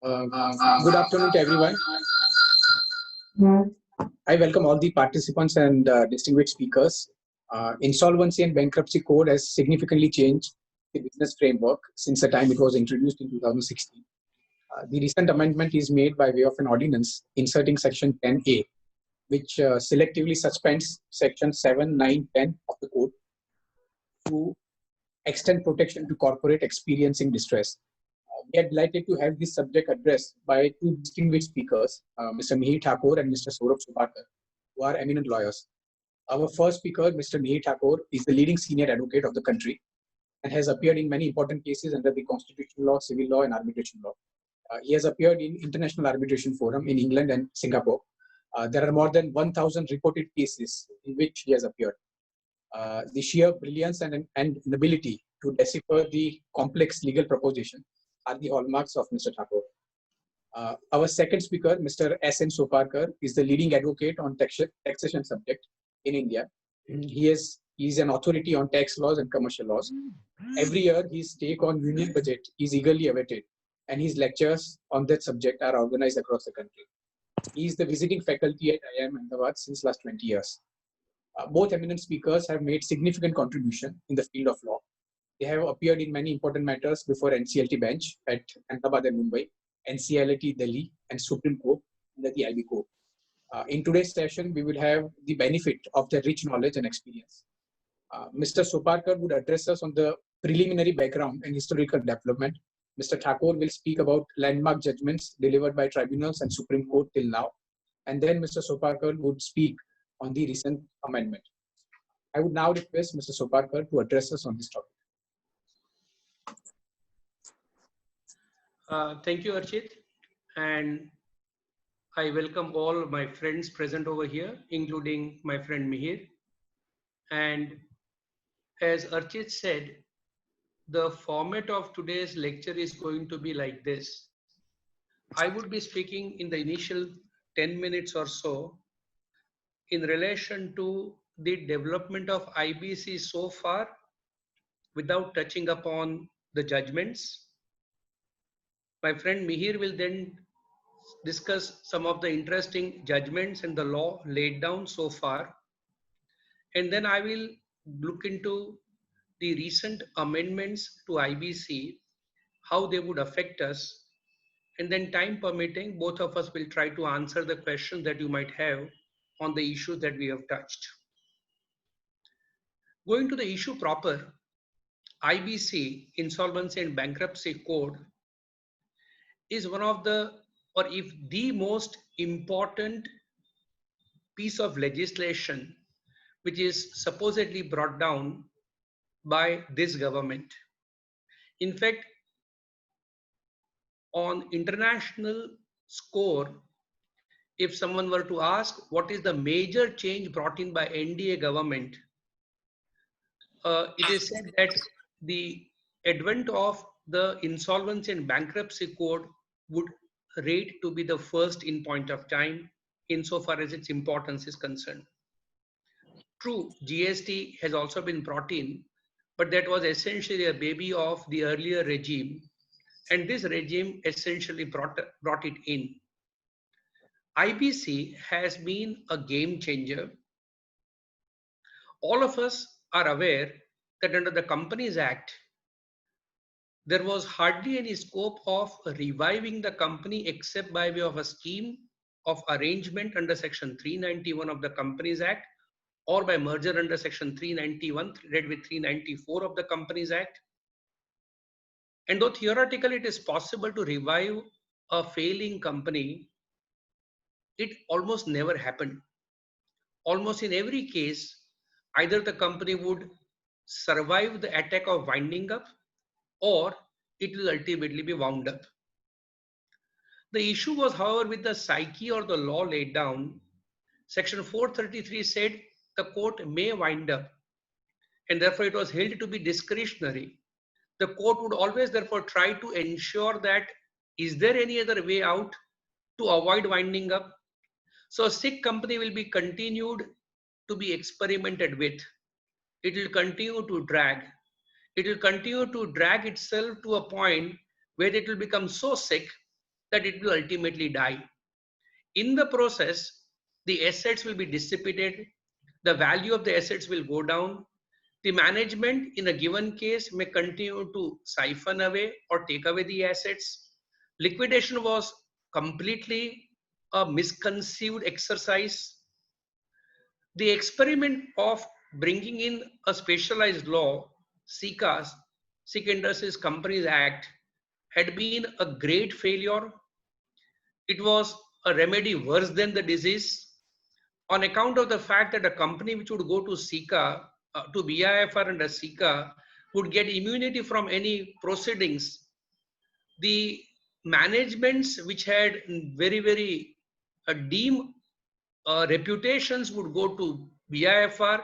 Uh, Good afternoon to everyone. I welcome all the participants and distinguished speakers. Insolvency and Bankruptcy Code has significantly changed the business framework since the time it was introduced in 2016. The recent amendment is made by way of an ordinance inserting Section 10A, which selectively suspends Section 7, 9, 10 of the code to extend protection to corporate experiencing distress. We are delighted to have this subject addressed by two distinguished speakers, Mr. Mihir Thakur and Mr. Saurabh Subakar, who are eminent lawyers. Our first speaker, Mr. Mihir Thakur, is the leading senior advocate of the country and has appeared in many important cases under the constitutional law, civil law, and arbitration law. He has appeared in International Arbitration Forum in England and Singapore. There are more than 1,000 reported cases in which he has appeared. The sheer brilliance and ability to decipher the complex legal proposition are the hallmarks of Mr. Thakur. Our second speaker, Mr. S.N. Soparkar, is the leading advocate on taxation subject in India. He is an authority on tax laws and commercial laws. Every year, his take on union budget is eagerly awaited, and his lectures on that subject are organized across the country. He is the visiting faculty at IIM Ahmedabad since last 20 years. Both eminent speakers have made significant contribution in the field of law. They have appeared in many important matters before NCLT bench at Ahmedabad and Mumbai, NCLT Delhi, and Supreme Court under the IB Code. In today's session, we will have the benefit of their rich knowledge and experience. Mr. Soparkar would address us on the preliminary background and historical development. Mr. Thakur will speak about landmark judgments delivered by tribunals and Supreme Court till now. And then Mr. Soparkar would speak on the recent amendment. I would now request Mr. Soparkar to address us on this topic. Thank you, Archit. And I welcome all my friends present over here, including my friend Mihir. And as Archit said, the format of today's lecture is going to be like this. I would be speaking in the initial 10 minutes or so in relation to the development of IBC so far without touching upon the judgments. My friend Mihir will then discuss some of the interesting judgments and the law laid down so far. And then I will look into the recent amendments to IBC, how they would affect us. And then time permitting, both of us will try to answer the questions that you might have on the issues that we have touched. Going to the issue proper, IBC, Insolvency and Bankruptcy Code, is one of the, or if the most important piece of legislation which is supposedly brought down by this government. In fact, on international score, if someone were to ask what is the major change brought in by NDA government, it is said that the advent of the Insolvency and Bankruptcy Code would rate to be the first in point of time insofar as its importance is concerned. True, GST has also been brought in, but that was essentially a baby of the earlier regime, and this regime essentially brought it in. IBC has been a game changer. All of us are aware that under the Companies Act, there was hardly any scope of reviving the company except by way of a scheme of arrangement under Section 391 of the Companies Act, or by merger under Section 391 read with 394 of the Companies Act. And though theoretically it is possible to revive a failing company, it almost never happened. Almost in every case, either the company would survive the attack of winding up, or it will ultimately be wound up. The issue was, however, with the psyche or the law laid down. Section 433 said the court may wind up, and therefore it was held to be discretionary. The court would always therefore try to ensure that is there any other way out to avoid winding up. So a sick company will be continued to be experimented with. It will continue to drag. It will continue to drag itself to a point where it will become so sick that it will ultimately die. In the process, the assets will be dissipated, the value of the assets will go down, the management in a given case may continue to siphon away or take away the assets. Liquidation was completely a misconceived exercise. The experiment of bringing in a specialized law, SICA, Sikh Industries Companies Act, had been a great failure. It was a remedy worse than the disease on account of the fact that a company which would go to SICA, to BIFR under SICA, would get immunity from any proceedings. The managements which had very dim reputations would go to BIFR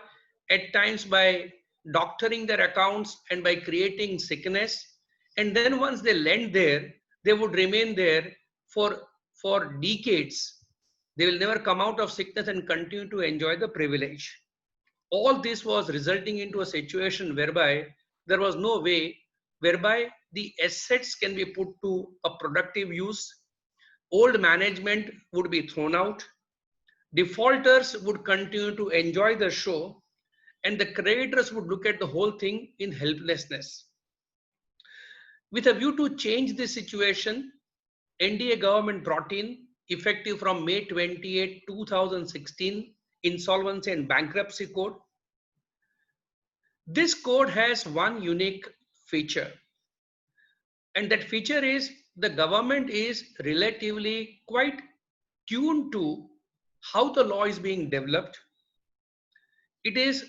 at times by doctoring their accounts and by creating sickness. And then once they land there, they would remain there for decades. They will never come out of sickness and continue to enjoy the privilege. All this was resulting into a situation whereby there was no way whereby the assets can be put to a productive use. Old management would be thrown out. Defaulters would continue to enjoy the show, and the creditors would look at the whole thing in helplessness. With a view to change this situation, NDA government brought in, effective from May 28, 2016, Insolvency and Bankruptcy Code. This code has one unique feature, and that feature is the government is relatively quite tuned to how the law is being developed. It is,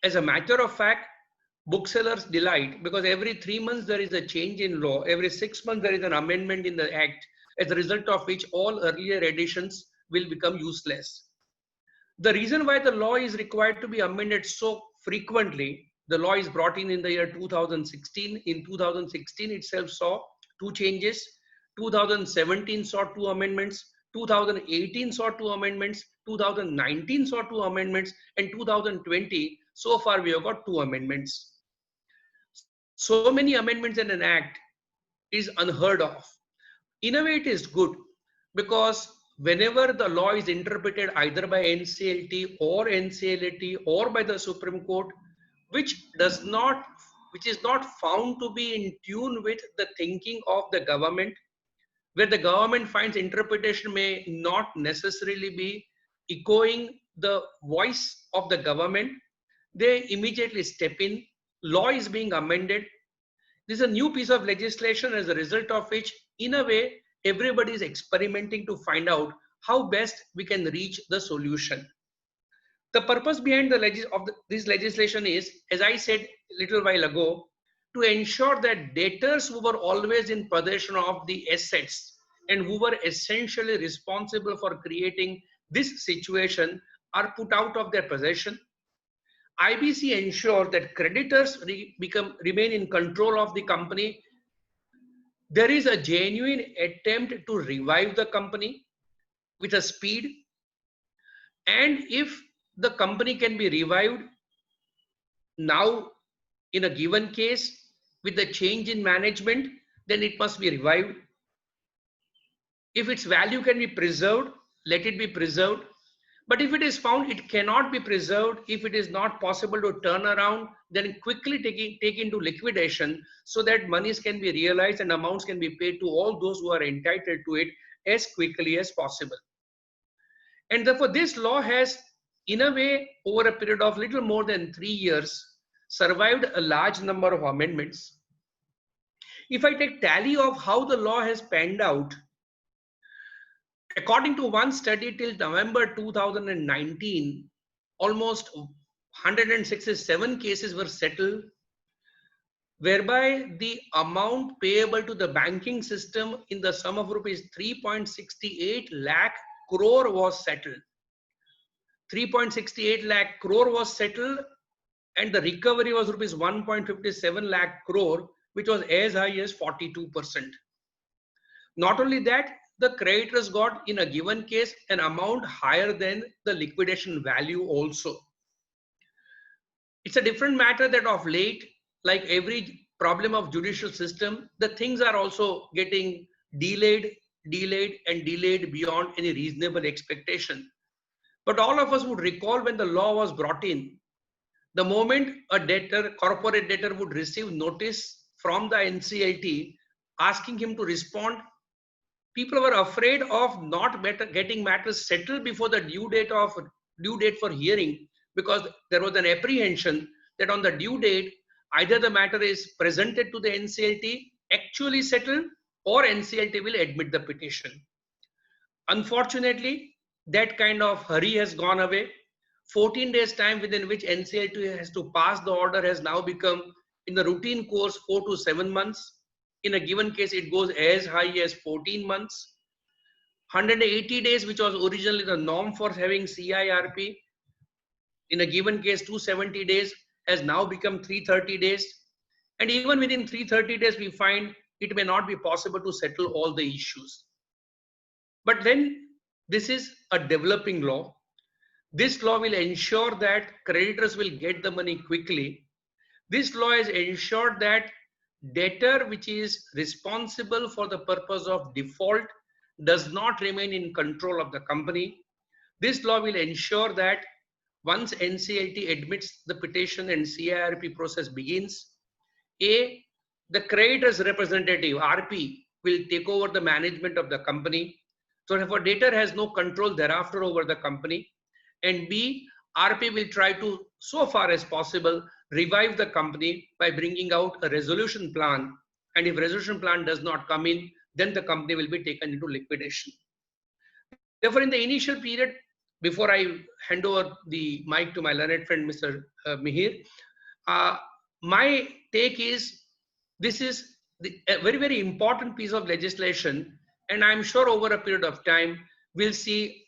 as a matter of fact, booksellers' delight, because every 3 months there is a change in law, every 6 months there is an amendment in the act, as a result of which all earlier editions will become useless. The reason why the law is required to be amended so frequently, the law is brought in the year 2016. In 2016 itself saw 2 changes, 2017 saw 2 amendments, 2018 saw 2 amendments, 2019 saw 2 amendments, and 2020, so far we have got 2 amendments. So many amendments in an act is unheard of. In a way, it is good, because whenever the law is interpreted either by NCLT or NCLAT or by the Supreme Court, which is not found to be in tune with the thinking of the government, where the government finds interpretation may not necessarily be echoing the voice of the government, they immediately step in. Law is being amended. This is a new piece of legislation, as a result of which, in a way, everybody is experimenting to find out how best we can reach the solution. The purpose behind this legislation is, as I said a little while ago, to ensure that debtors who were always in possession of the assets and who were essentially responsible for creating this situation are put out of their possession. IBC ensures that creditors remain in control of the company. There is a genuine attempt to revive the company with a speed, and if the company can be revived now in a given case with the change in management, then it must be revived. If its value can be preserved, let it be preserved. But if it is found it cannot be preserved, if it is not possible to turn around, then quickly take into liquidation, so that monies can be realized and amounts can be paid to all those who are entitled to it as quickly as possible. And therefore, this law has, in a way, over a period of little more than 3 years, survived a large number of amendments. If I take tally of how the law has panned out, according to one study, till November 2019, almost 167 cases were settled, whereby the amount payable to the banking system in the sum of rupees 3.68 lakh crore was settled. 3.68 lakh crore was settled, and the recovery was rupees 1.57 lakh crore, which was as high as 42%. Not only that, the creditors got, in a given case, an amount higher than the liquidation value also. It's a different matter that of late, like every problem of judicial system, the things are also getting delayed delayed and delayed beyond any reasonable expectation. But all of us would recall when the law was brought in, the moment a debtor, corporate debtor would receive notice from the NCLT asking him to respond, people were afraid of not getting matters settled before the due date for hearing, because there was an apprehension that on the due date, either the matter is presented to the NCLT, actually settled, or NCLT will admit the petition. Unfortunately, that kind of hurry has gone away. 14 days time within which NCLT has to pass the order has now become, in the routine course, 4 to 7 months. In a given case, it goes as high as 14 months. 180 days, which was originally the norm for having CIRP, in a given case 270 days, has now become 330 days. And even within 330 days, we find it may not be possible to settle all the issues. But then this is a developing law. This law will ensure that creditors will get the money quickly. This law has ensured that debtor which is responsible for the purpose of default does not remain in control of the company. This law will ensure that once NCLT admits the petition and CIRP process begins, the creditor's representative, RP, will take over the management of the company. So if a debtor has no control thereafter over the company, and B, RP will try to, so far as possible, revive the company by bringing out a resolution plan. And if resolution plan does not come in, then the company will be taken into liquidation. Therefore, in the initial period, before I hand over the mic to my learned friend, Mr. Mihir, my take is this is a very, very important piece of legislation. And I'm sure over a period of time, we'll see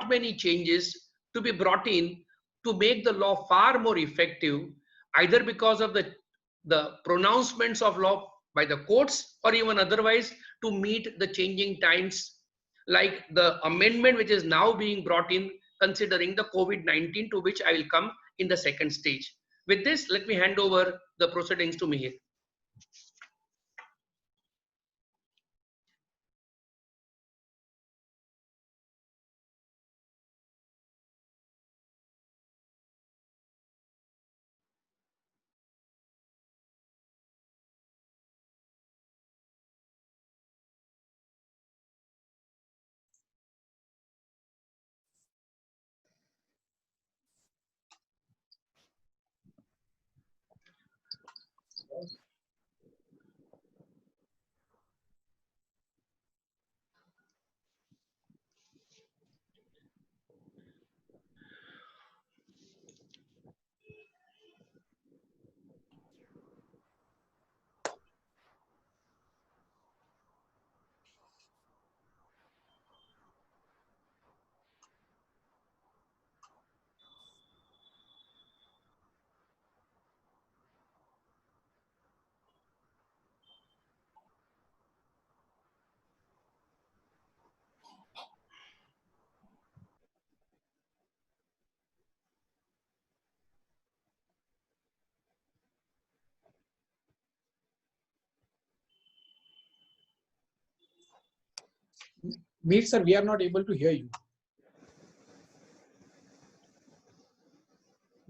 many changes to be brought in to make the law far more effective, either because of the pronouncements of law by the courts or even otherwise to meet the changing times, like the amendment which is now being brought in considering the COVID-19, to which I will come in the second stage. With this, let me hand over the proceedings to Mihir. Mir sir, we are not able to hear you.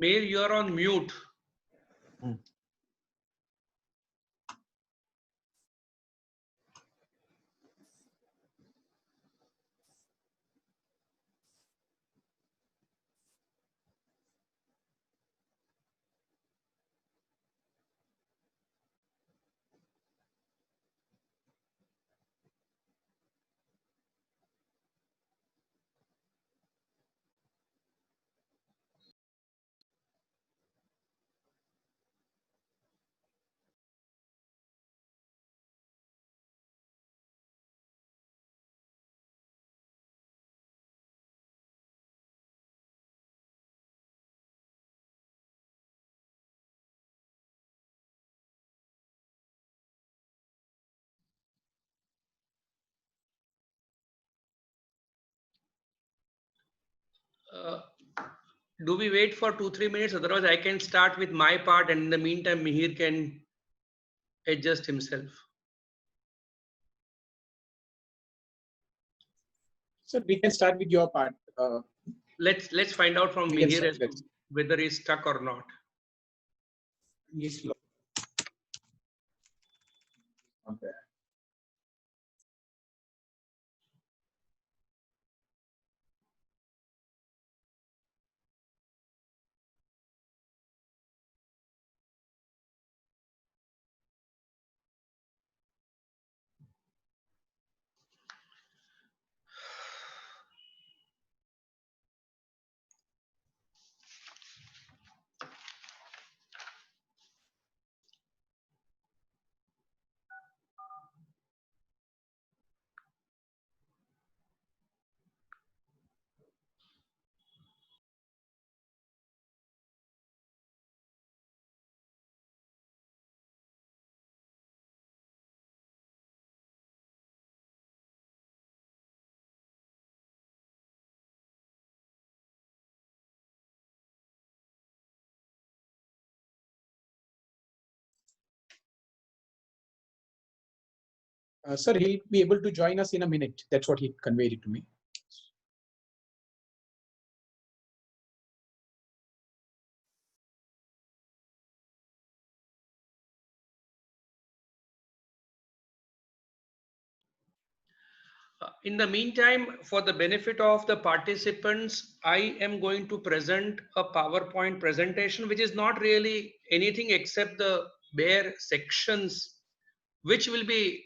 Mihir, you are on mute. Do we wait for 2-3 minutes? Otherwise, I can start with my part, and in the meantime, Mihir can adjust himself. So we can start with your part. Let's find out from We can Mihir start as to with- whether he's stuck or not. Yes, Lord. Okay. Sir, he'll be able to join us in a minute. That's what he conveyed it to me. In the meantime, for the benefit of the participants, I am going to present a PowerPoint presentation, which is not really anything except the bare sections, which will be,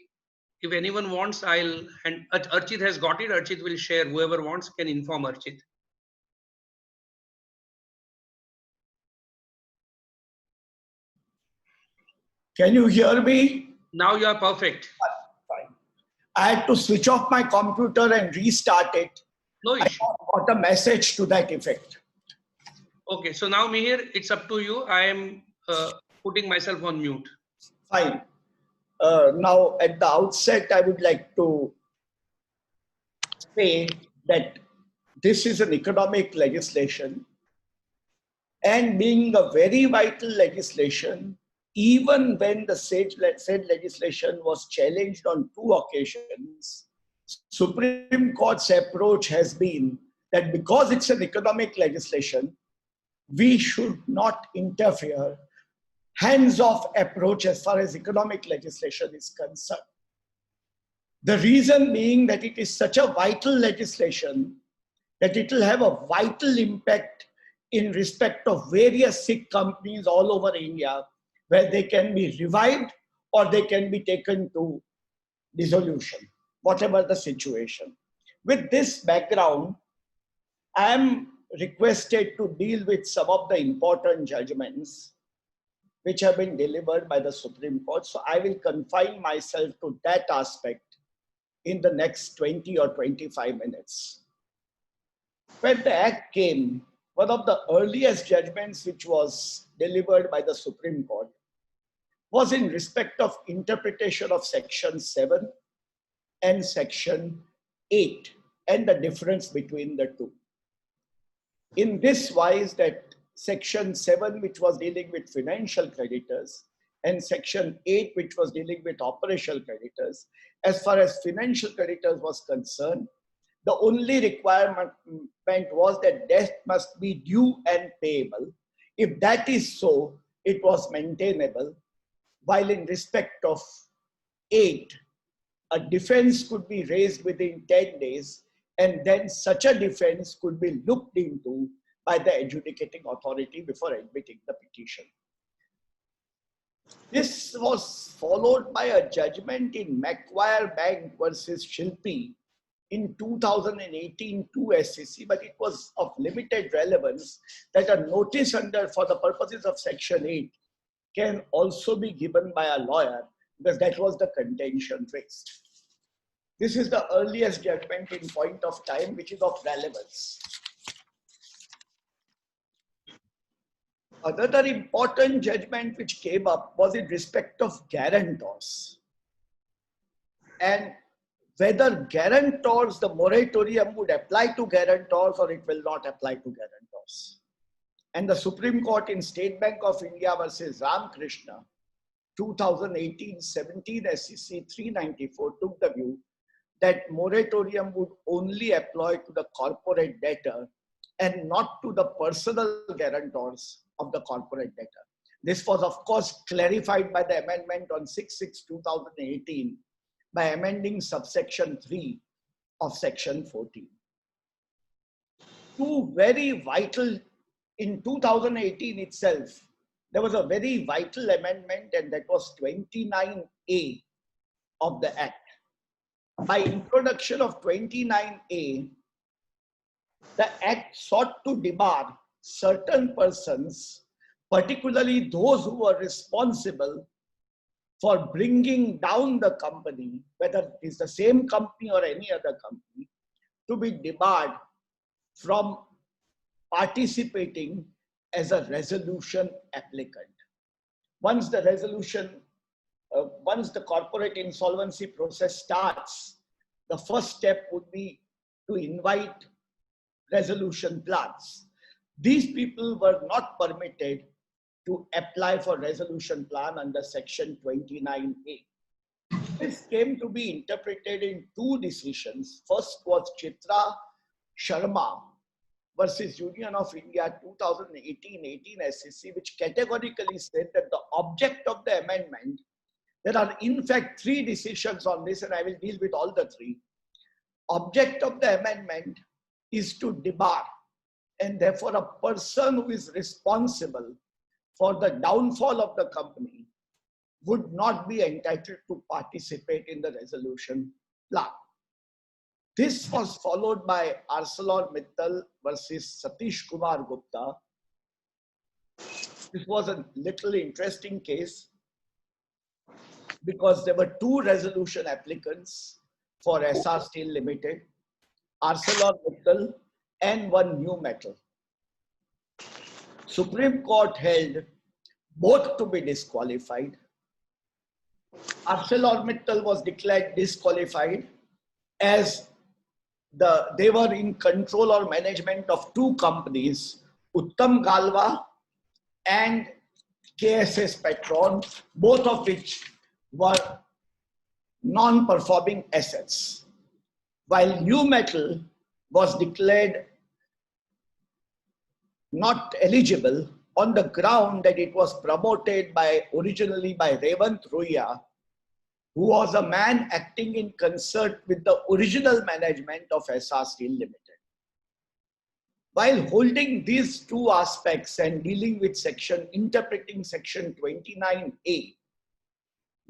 if anyone wants, and Archit has got it, Archit will share, whoever wants can inform Archit. Can you hear me? Now you are perfect. Fine. I had to switch off my computer and restart it. No I issue. got a message to that effect. Okay, so now Mihir, it's up to you. I am putting myself on mute. Fine. Now, at the outset, I would like to say that this is an economic legislation, and being a very vital legislation, even when the said legislation was challenged on 2 occasions, Supreme Court's approach has been that because it's an economic legislation, we should not interfere, hands-off approach as far as economic legislation is concerned. The reason being that it is such a vital legislation that it will have a vital impact in respect of various Sikh companies all over India, where they can be revived or they can be taken to dissolution, whatever the situation. With this background, I am requested to deal with some of the important judgments which have been delivered by the Supreme Court. So I will confine myself to that aspect in the next 20 or 25 minutes. When the Act came, one of the earliest judgments which was delivered by the Supreme Court was in respect of interpretation of Section 7 and Section 8 and the difference between the two. In this wise, that Section 7, which was dealing with financial creditors, and Section 8, which was dealing with operational creditors, as far as financial creditors was concerned, the only requirement was that debt must be due and payable. If that is so, it was maintainable. While in respect of 8, a defense could be raised within 10 days, and then such a defense could be looked into by the adjudicating authority before admitting the petition. This was followed by a judgment in Macquarie Bank versus Shilpi in 2018 to SEC, but it was of limited relevance that a notice for the purposes of Section 8 can also be given by a lawyer, because that was the contention raised. This is the earliest judgment in point of time which is of relevance. Another important judgment which came up was in respect of guarantors, and whether guarantors, the moratorium would apply to guarantors or it will not apply to guarantors. And the Supreme Court in State Bank of India versus Ramakrishna, 2018-17 SEC 394, took the view that moratorium would only apply to the corporate debtor and not to the personal guarantors of the corporate debtor. This was, of course, clarified by the amendment on 6/6/2018 by amending subsection 3 of section 14. Two very vital, in 2018 itself, there was a very vital amendment, and that was 29A of the Act. By introduction of 29A, the Act sought to debar certain persons, particularly those who were responsible for bringing down the company, whether it is the same company or any other company, to be debarred from participating as a resolution applicant. Once the resolution, once the corporate insolvency process starts, the first step would be to invite resolution plans. These people were not permitted to apply for resolution plan under section 29A. This came to be interpreted in two decisions. First was Chitra Sharma versus Union of India 2018-18 SEC, which categorically said that the object of the amendment, there are in fact three decisions on this, and I will deal with all the three. Object of the amendment is to debar, and therefore a person who is responsible for the downfall of the company would not be entitled to participate in the resolution plan. This was followed by ArcelorMittal versus Satish Kumar Gupta. This was a little interesting case because there were two resolution applicants for Essar Steel Limited, ArcelorMittal and one New Metal. Supreme Court held both to be disqualified. ArcelorMittal was declared disqualified as they were in control or management of two companies, Uttam Galva and KSS Petron, both of which were non-performing assets. While New Metal was declared not eligible on the ground that it was promoted originally by Revant Ruia, who was a man acting in concert with the original management of Essar Steel Limited. While holding these two aspects and dealing with interpreting section 29A,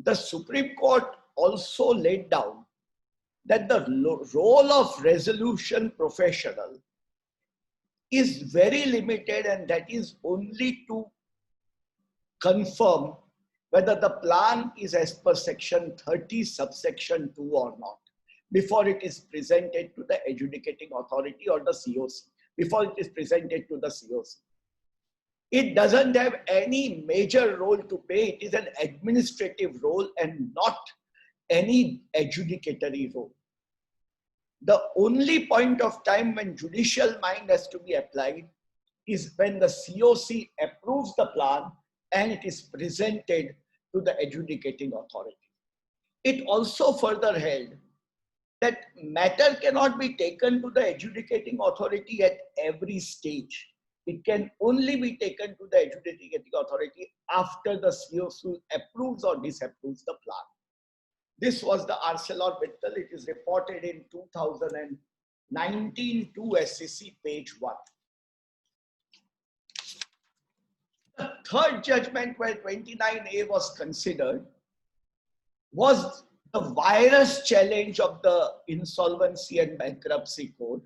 the Supreme Court also laid down that the role of resolution professional is very limited, and that is only to confirm whether the plan is as per section 30 subsection 2 or not, before it is presented to the adjudicating authority or the COC, before it is presented to the COC. It doesn't have any major role to play. It is an administrative role and not any adjudicatory role. The only point of time when judicial mind has to be applied is when the COC approves the plan and it is presented to the adjudicating authority. It also further held that matter cannot be taken to the adjudicating authority at every stage. It can only be taken to the adjudicating authority after the COC approves or disapproves the plan. This was the ArcelorMittal. It is reported in 2019 to SEC page 1. The third judgment where 29A was considered was the virus challenge of the Insolvency and Bankruptcy Code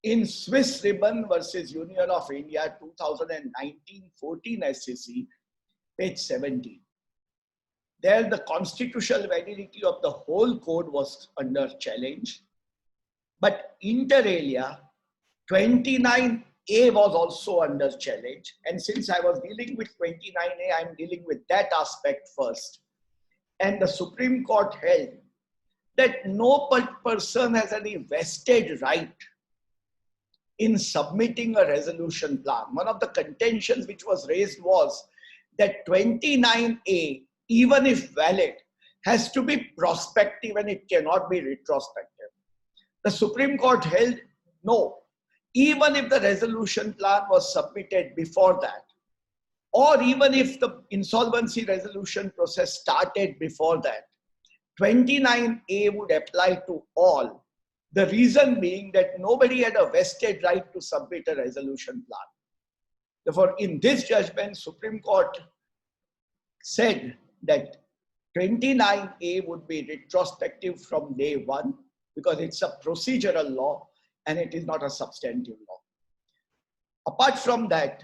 in Swiss Ribbon versus Union of India 2019-14 SEC, page 17. There, the constitutional validity of the whole code was under challenge. But inter alia, 29A was also under challenge. And since I was dealing with 29A, I'm dealing with that aspect first. And the Supreme Court held that no person has any vested right in submitting a resolution plan. One of the contentions which was raised was that 29A, even if valid, has to be prospective and it cannot be retrospective. The Supreme Court held no. Even if the resolution plan was submitted before that, or even if the insolvency resolution process started before that, 29A would apply to all. The reason being that nobody had a vested right to submit a resolution plan. Therefore, in this judgment, Supreme Court said that 29A would be retrospective from day one because it's a procedural law and it is not a substantive law. Apart from that,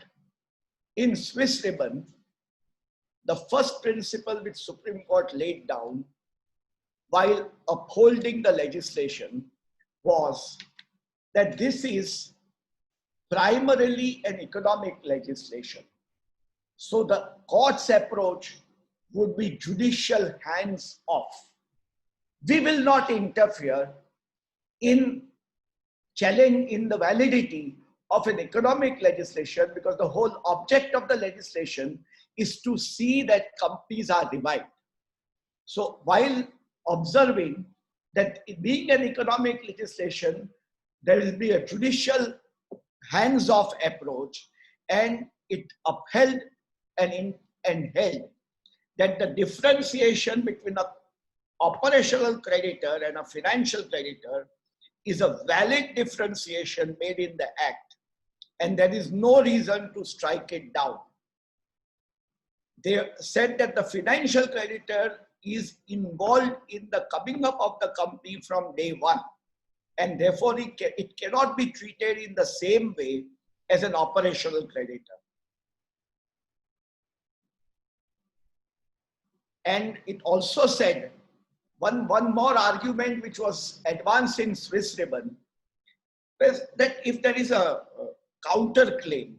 in Swiss Ribbon, the first principle which Supreme Court laid down while upholding the legislation was that this is primarily an economic legislation. So the court's approach would be judicial hands off. We will not interfere in challenging the validity of an economic legislation because the whole object of the legislation is to see that companies are revived. So while observing that being an economic legislation, there will be a judicial hands-off approach, and it upheld and held that the differentiation between an operational creditor and a financial creditor is a valid differentiation made in the Act, and there is no reason to strike it down. They said that the financial creditor is involved in the coming up of the company from day one, and therefore it cannot be treated in the same way as an operational creditor. And it also said one more argument which was advanced in Swiss Ribbon was that if there is a counterclaim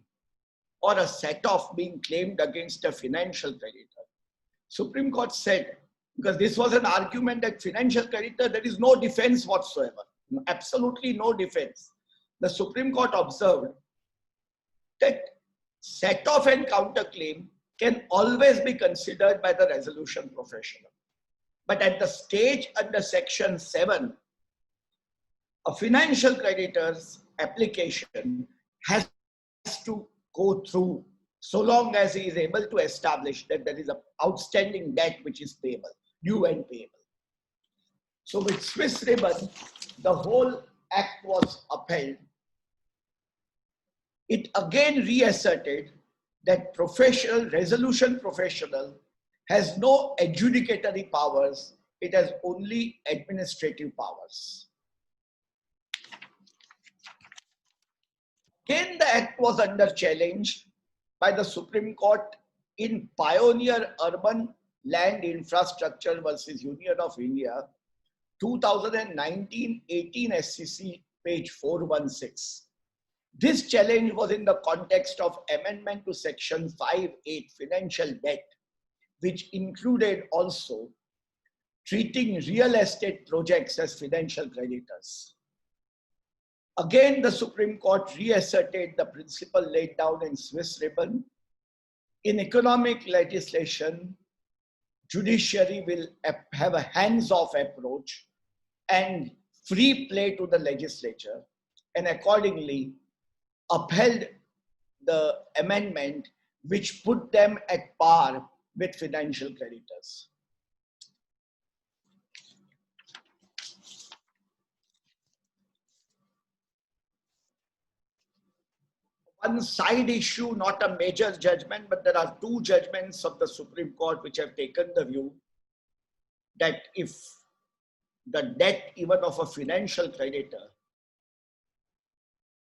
or a set-off being claimed against a financial creditor, Supreme Court said, because this was an argument that financial creditor, there is no defense whatsoever, absolutely no defense. The Supreme Court observed that set-off and counterclaim can always be considered by the resolution professional. But at the stage under Section 7, a financial creditor's application has to go through so long as he is able to establish that there is an outstanding debt which is payable, due and payable. So with Swiss Ribbon, the whole act was upheld. It again reasserted that resolution professional has no adjudicatory powers, it has only administrative powers. Again, the act was under challenge by the Supreme Court in Pioneer Urban Land Infrastructure versus Union of India, 2019-18 SCC, page 416. This challenge was in the context of amendment to Section 5(8) financial debt, which included also treating real estate projects as financial creditors. Again, the Supreme Court reasserted the principle laid down in Swiss Ribbon. In economic legislation, judiciary will have a hands-off approach and free play to the legislature, and accordingly upheld the amendment which put them at par with financial creditors. One side issue, not a major judgment, but there are two judgments of the Supreme Court which have taken the view that if the debt even of a financial creditor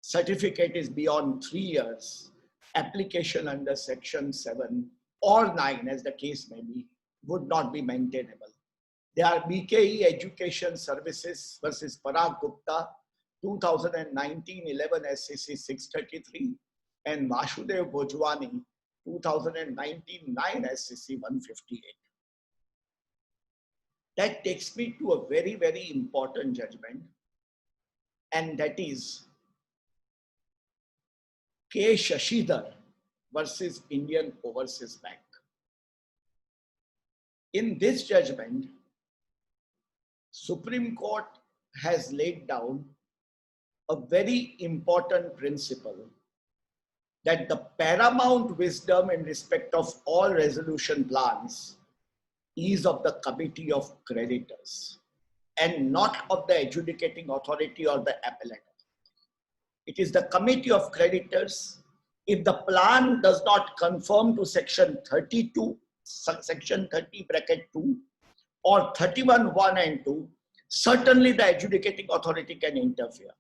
certificate is beyond 3 years, application under Section 7 or 9, as the case may be, would not be maintainable. They are BKE Education Services versus Parag Gupta, 2019-11 SCC 633, and Vasudev Bhojwani, 2019-9 SCC 158. That takes me to a very, very important judgment, and that is K. Shashidhar versus Indian Overseas Bank. In this judgment, Supreme Court has laid down a very important principle that the paramount wisdom in respect of all resolution plans is of the committee of creditors and not of the adjudicating authority or the appellate. It is the committee of creditors. If the plan does not conform to section 32, section 30 bracket 2 or 31 1 and 2, certainly the adjudicating authority can interfere.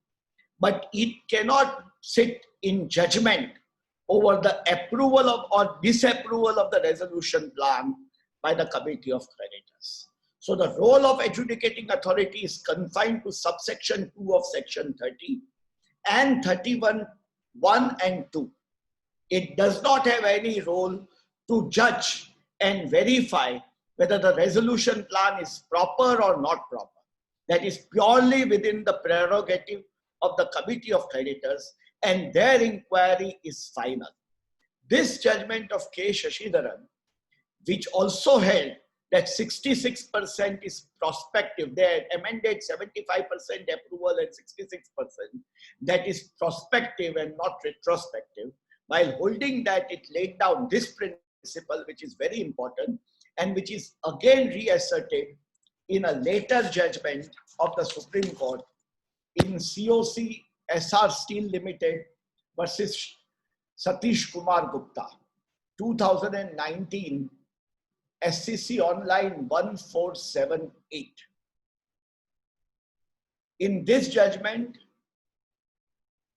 But it cannot sit in judgment over the approval of or disapproval of the resolution plan by the committee of creditors. So the role of adjudicating authority is confined to subsection 2 of section 30 and 31 1 and 2. It does not have any role to judge and verify whether the resolution plan is proper or not proper. That is purely within the prerogative of the committee of creditors, and their inquiry is final. This judgment of K. Shashidharan, which also held that 66% is prospective, they amended 75% approval and 66%, that is prospective and not retrospective. While holding that, it laid down this principle, which is very important and which is again reasserted in a later judgment of the Supreme Court in COC SR Steel Limited versus Satish Kumar Gupta, 2019, SCC Online 1478. In this judgment,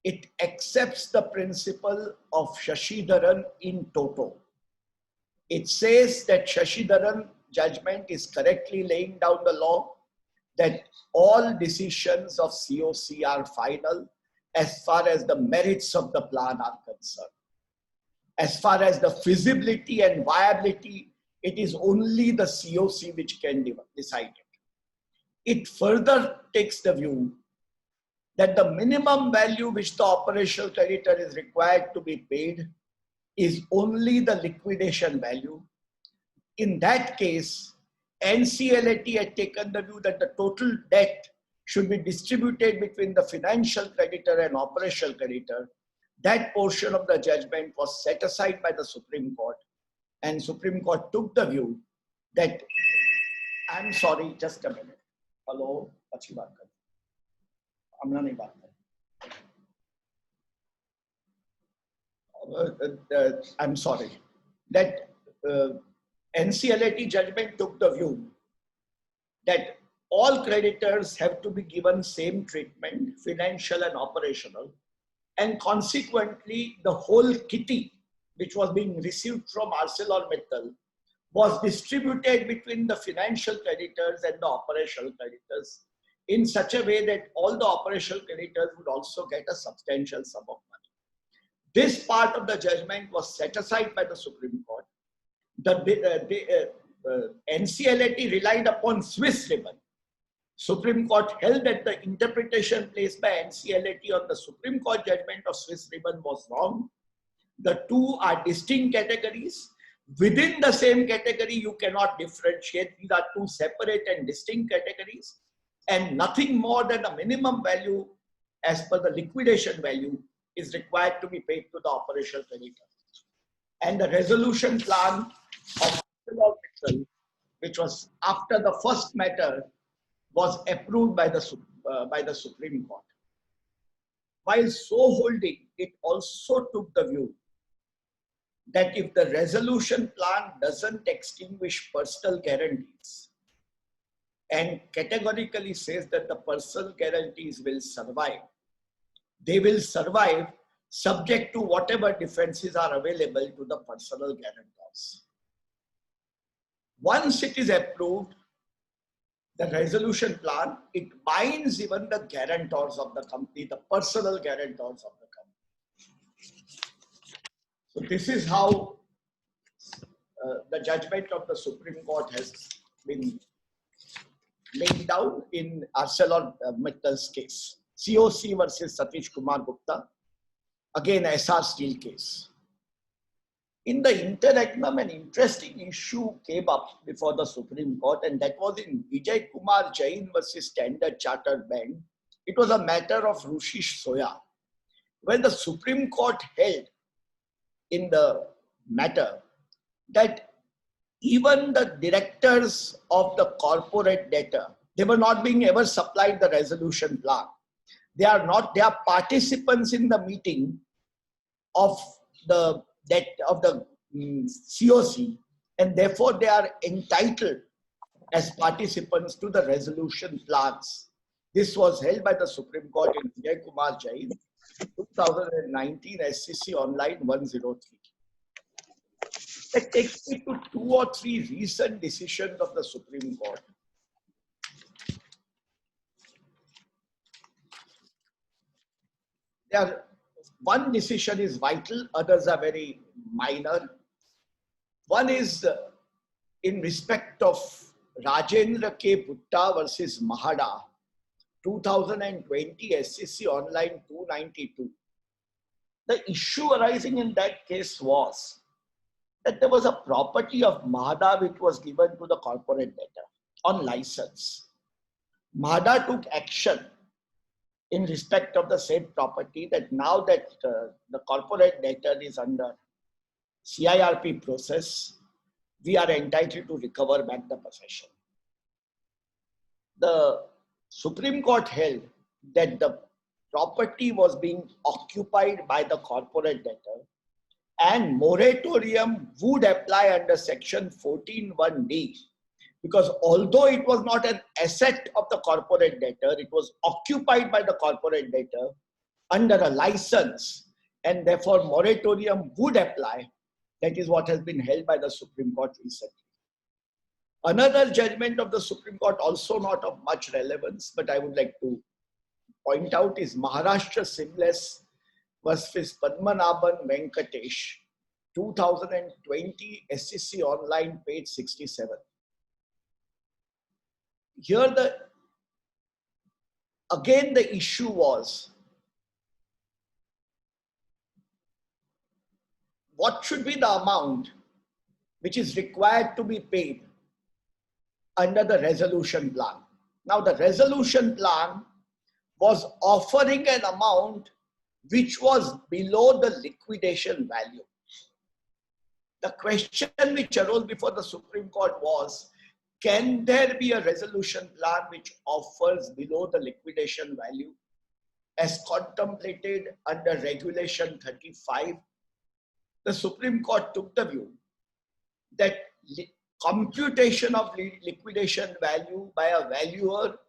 it accepts the principle of Shashidharan in toto. It says that Shashidharan judgment is correctly laying down the law, that all decisions of COC are final as far as the merits of the plan are concerned. As far as the feasibility and viability, it is only the COC which can decide it. It further takes the view that the minimum value which the operational creditor is required to be paid is only the liquidation value. In that case, NCLAT had taken the view that the total debt should be distributed between the financial creditor and operational creditor. That portion of the judgment was set aside by the Supreme Court, and Supreme Court took the view that, I'm sorry, just a minute. Hello, अच्छी बात कर. हमने नहीं बात कर. I'm sorry. That NCLAT judgment took the view that all creditors have to be given same treatment, financial and operational, and consequently the whole kitty which was being received from ArcelorMittal was distributed between the financial creditors and the operational creditors in such a way that all the operational creditors would also get a substantial sum of money. This part of the judgment was set aside by the Supreme Court. The NCLAT relied upon Swiss ribbon. Supreme Court held that the interpretation placed by NCLAT on the Supreme Court judgment of Swiss ribbon was wrong. The two are distinct categories. Within the same category, you cannot differentiate. These are two separate and distinct categories, and nothing more than a minimum value as per the liquidation value is required to be paid to the operational creditor. And the resolution plan of ArcelorMittal, which was after the first matter, was approved by the Supreme Court. While so holding, it also took the view that if the resolution plan doesn't extinguish personal guarantees and categorically says that the personal guarantees will survive, they will survive subject to whatever defenses are available to the personal guarantors. Once it is approved, the resolution plan, it binds even the guarantors of the company, the personal guarantors of the company. So this is how the judgment of the Supreme Court has been laid down in ArcelorMittal's case. COC versus Satish Kumar Gupta, again SR Steel case. In the interregnum, an interesting issue came up before the Supreme Court, and that was in Vijay Kumar Jain versus Standard Chartered Bank. It was a matter of Rushish Soya, when the Supreme Court held in the matter that even the directors of the corporate debtor, they were not being ever supplied the resolution plan. They are participants in the meeting of the COC, and therefore they are entitled as participants to the resolution plans. This was held by the Supreme Court in Vijay Kumar Jain, 2019, SCC Online 103. That takes me to 2 or 3 recent decisions of the Supreme Court. One decision is vital, others are very minor. One is in respect of Rajendra K. Bhutta versus Mahada, 2020 SCC Online 292. The issue arising in that case was that there was a property of Mahada which was given to the corporate debtor on license. Mahada took action in respect of the said property, that now that the corporate debtor is under CIRP process, we are entitled to recover back the possession. The Supreme Court held that the property was being occupied by the corporate debtor and moratorium would apply under section 14(1)(d), because although it was not an asset of the corporate debtor, it was occupied by the corporate debtor under a license, and therefore moratorium would apply. That is what has been held by the Supreme Court recently. Another judgment of the Supreme Court, also not of much relevance, but I would like to point out, is Maharashtra Seamless versus Padmanabhan Venkatesh, 2020 SCC Online, page 67. Here again the issue was, what should be the amount which is required to be paid under the resolution plan. Now the resolution plan was offering an amount which was below the liquidation value. The question which arose before the Supreme Court was, can there be a resolution plan which offers below the liquidation value as contemplated under Regulation 35? The Supreme Court took the view that computation of liquidation value by a valuer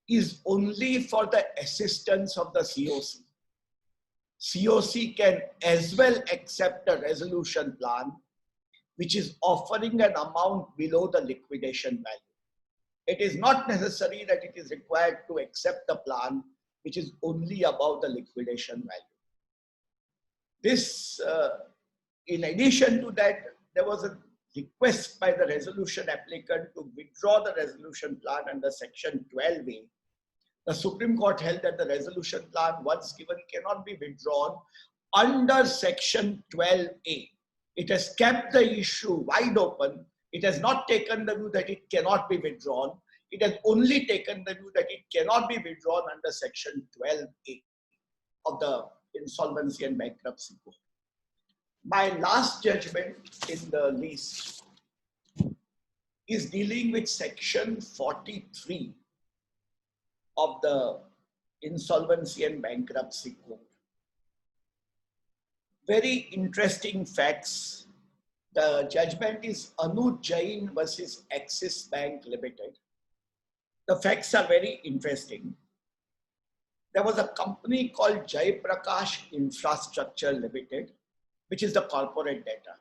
is only for the assistance of the COC. COC can as well accept a resolution plan which is offering an amount below the liquidation value. It is not necessary that it is required to accept the plan which is only above the liquidation value. This, in addition to that, there was a request by the resolution applicant to withdraw the resolution plan under section 12A. The Supreme Court held that the resolution plan, once given, cannot be withdrawn under section 12A. It has kept the issue wide open. It has not taken the view that it cannot be withdrawn. It has only taken the view that it cannot be withdrawn under section 12A of the Insolvency and Bankruptcy Code. My last judgment in the list is dealing with section 43 of the Insolvency and Bankruptcy Code. Very interesting facts. The judgment is Anuj Jain versus Axis Bank Limited. The facts are very interesting. There was a company called Jai Prakash Infrastructure Limited, which is the corporate debtor.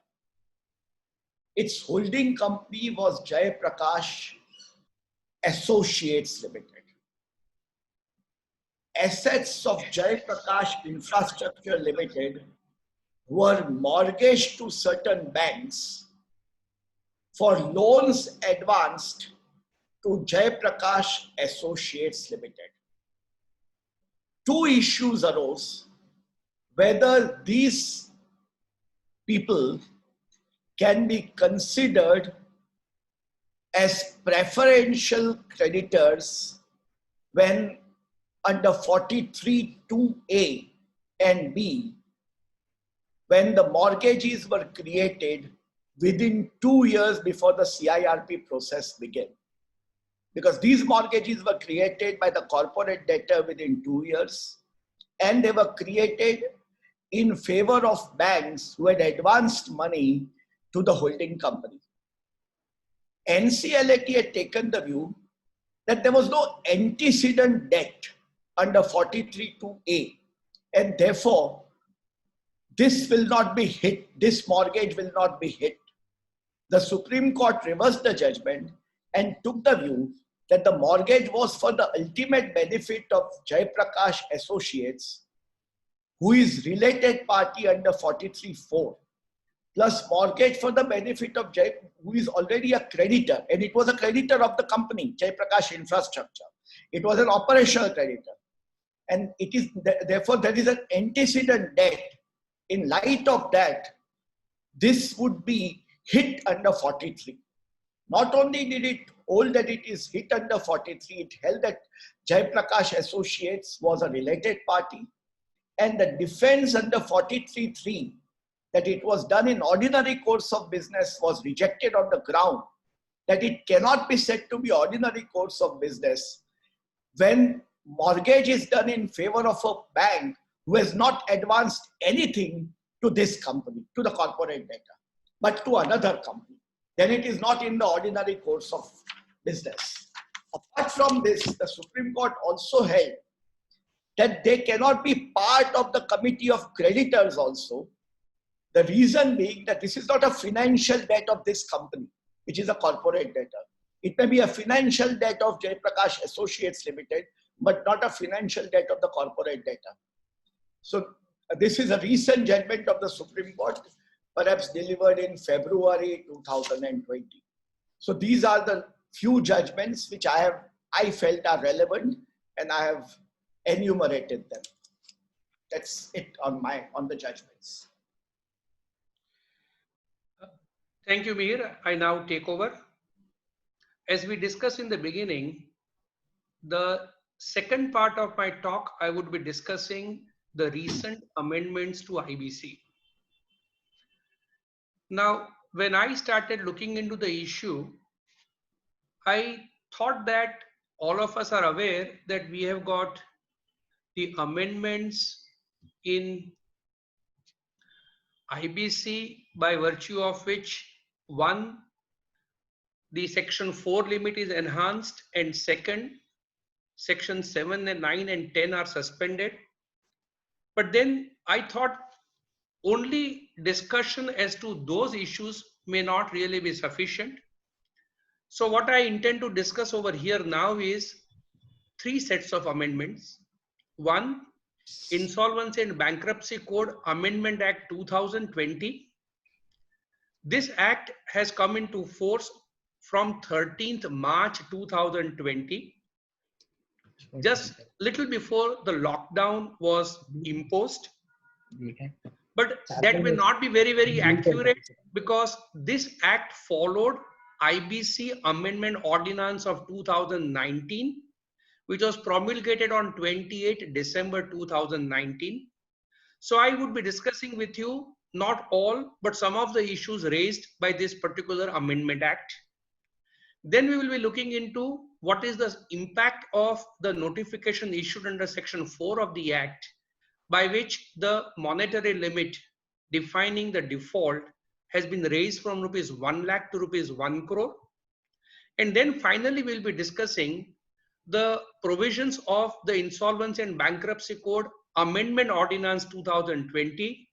Its holding company was Jai Prakash Associates Limited. Assets of Jai Prakash Infrastructure Limited were mortgaged to certain banks for loans advanced to Jai Prakash Associates Limited. Two issues arose: whether these people can be considered as preferential creditors when under 43(2)(a) and B, when the mortgages were created within 2 years before the CIRP process began. Because these mortgages were created by the corporate debtor within 2 years, and they were created in favor of banks who had advanced money to the holding company. NCLAT had taken the view that there was no antecedent debt under 43(2)(a), and therefore this will not be hit, this mortgage will not be hit. The Supreme Court reversed the judgment and took the view that the mortgage was for the ultimate benefit of Jaiprakash Associates, who is related party under 43(4), plus mortgage for the benefit of Jai, who is already a creditor, and it was a creditor of the company, Jaiprakash Infrastructure. It was an operational creditor. And it is, therefore, there is an antecedent debt. In light of that, this would be hit under 43. Not only did it hold that it is hit under 43, it held that Jaiprakash Associates was a related party, and the defense under 43(3), that it was done in ordinary course of business, was rejected on the ground that it cannot be said to be ordinary course of business when mortgage is done in favor of a bank who has not advanced anything to this company, to the corporate debtor, but to another company. Then it is not in the ordinary course of business. Apart from this, the Supreme Court also held that they cannot be part of the committee of creditors also. The reason being that this is not a financial debt of this company, which is a corporate debtor. It may be a financial debt of Jaiprakash Associates Limited, but not a financial debt of the corporate debtor. So this is a recent judgment of the Supreme Court, perhaps delivered in February 2020. So these are the few judgments which I felt are relevant, and I have enumerated them. That's it on the judgments. Thank you, Mir. I now take over. As we discussed in the beginning, the second part of my talk, I would be discussing the recent amendments to IBC. Now, when I started looking into the issue, I thought that all of us are aware that we have got the amendments in IBC, by virtue of which, one, the section 4 limit is enhanced, and second, section 7 and 9 and 10 are suspended. But then I thought only discussion as to those issues may not really be sufficient. So what I intend to discuss over here now is 3 sets of amendments. One, Insolvency and Bankruptcy Code Amendment Act 2020. This act has come into force from 13th March 2020, just little before the lockdown was imposed. But that may not be very, very accurate, because this act followed IBC Amendment Ordinance of 2019, which was promulgated on 28 December 2019. So I would be discussing with you not all, but some of the issues raised by this particular Amendment Act. Then we will be looking into what is the impact of the notification issued under Section 4 of the Act, by which the monetary limit defining the default has been raised from rupees 1 lakh to rupees 1 crore. And then finally, we'll be discussing the provisions of the Insolvency and Bankruptcy Code Amendment Ordinance 2020,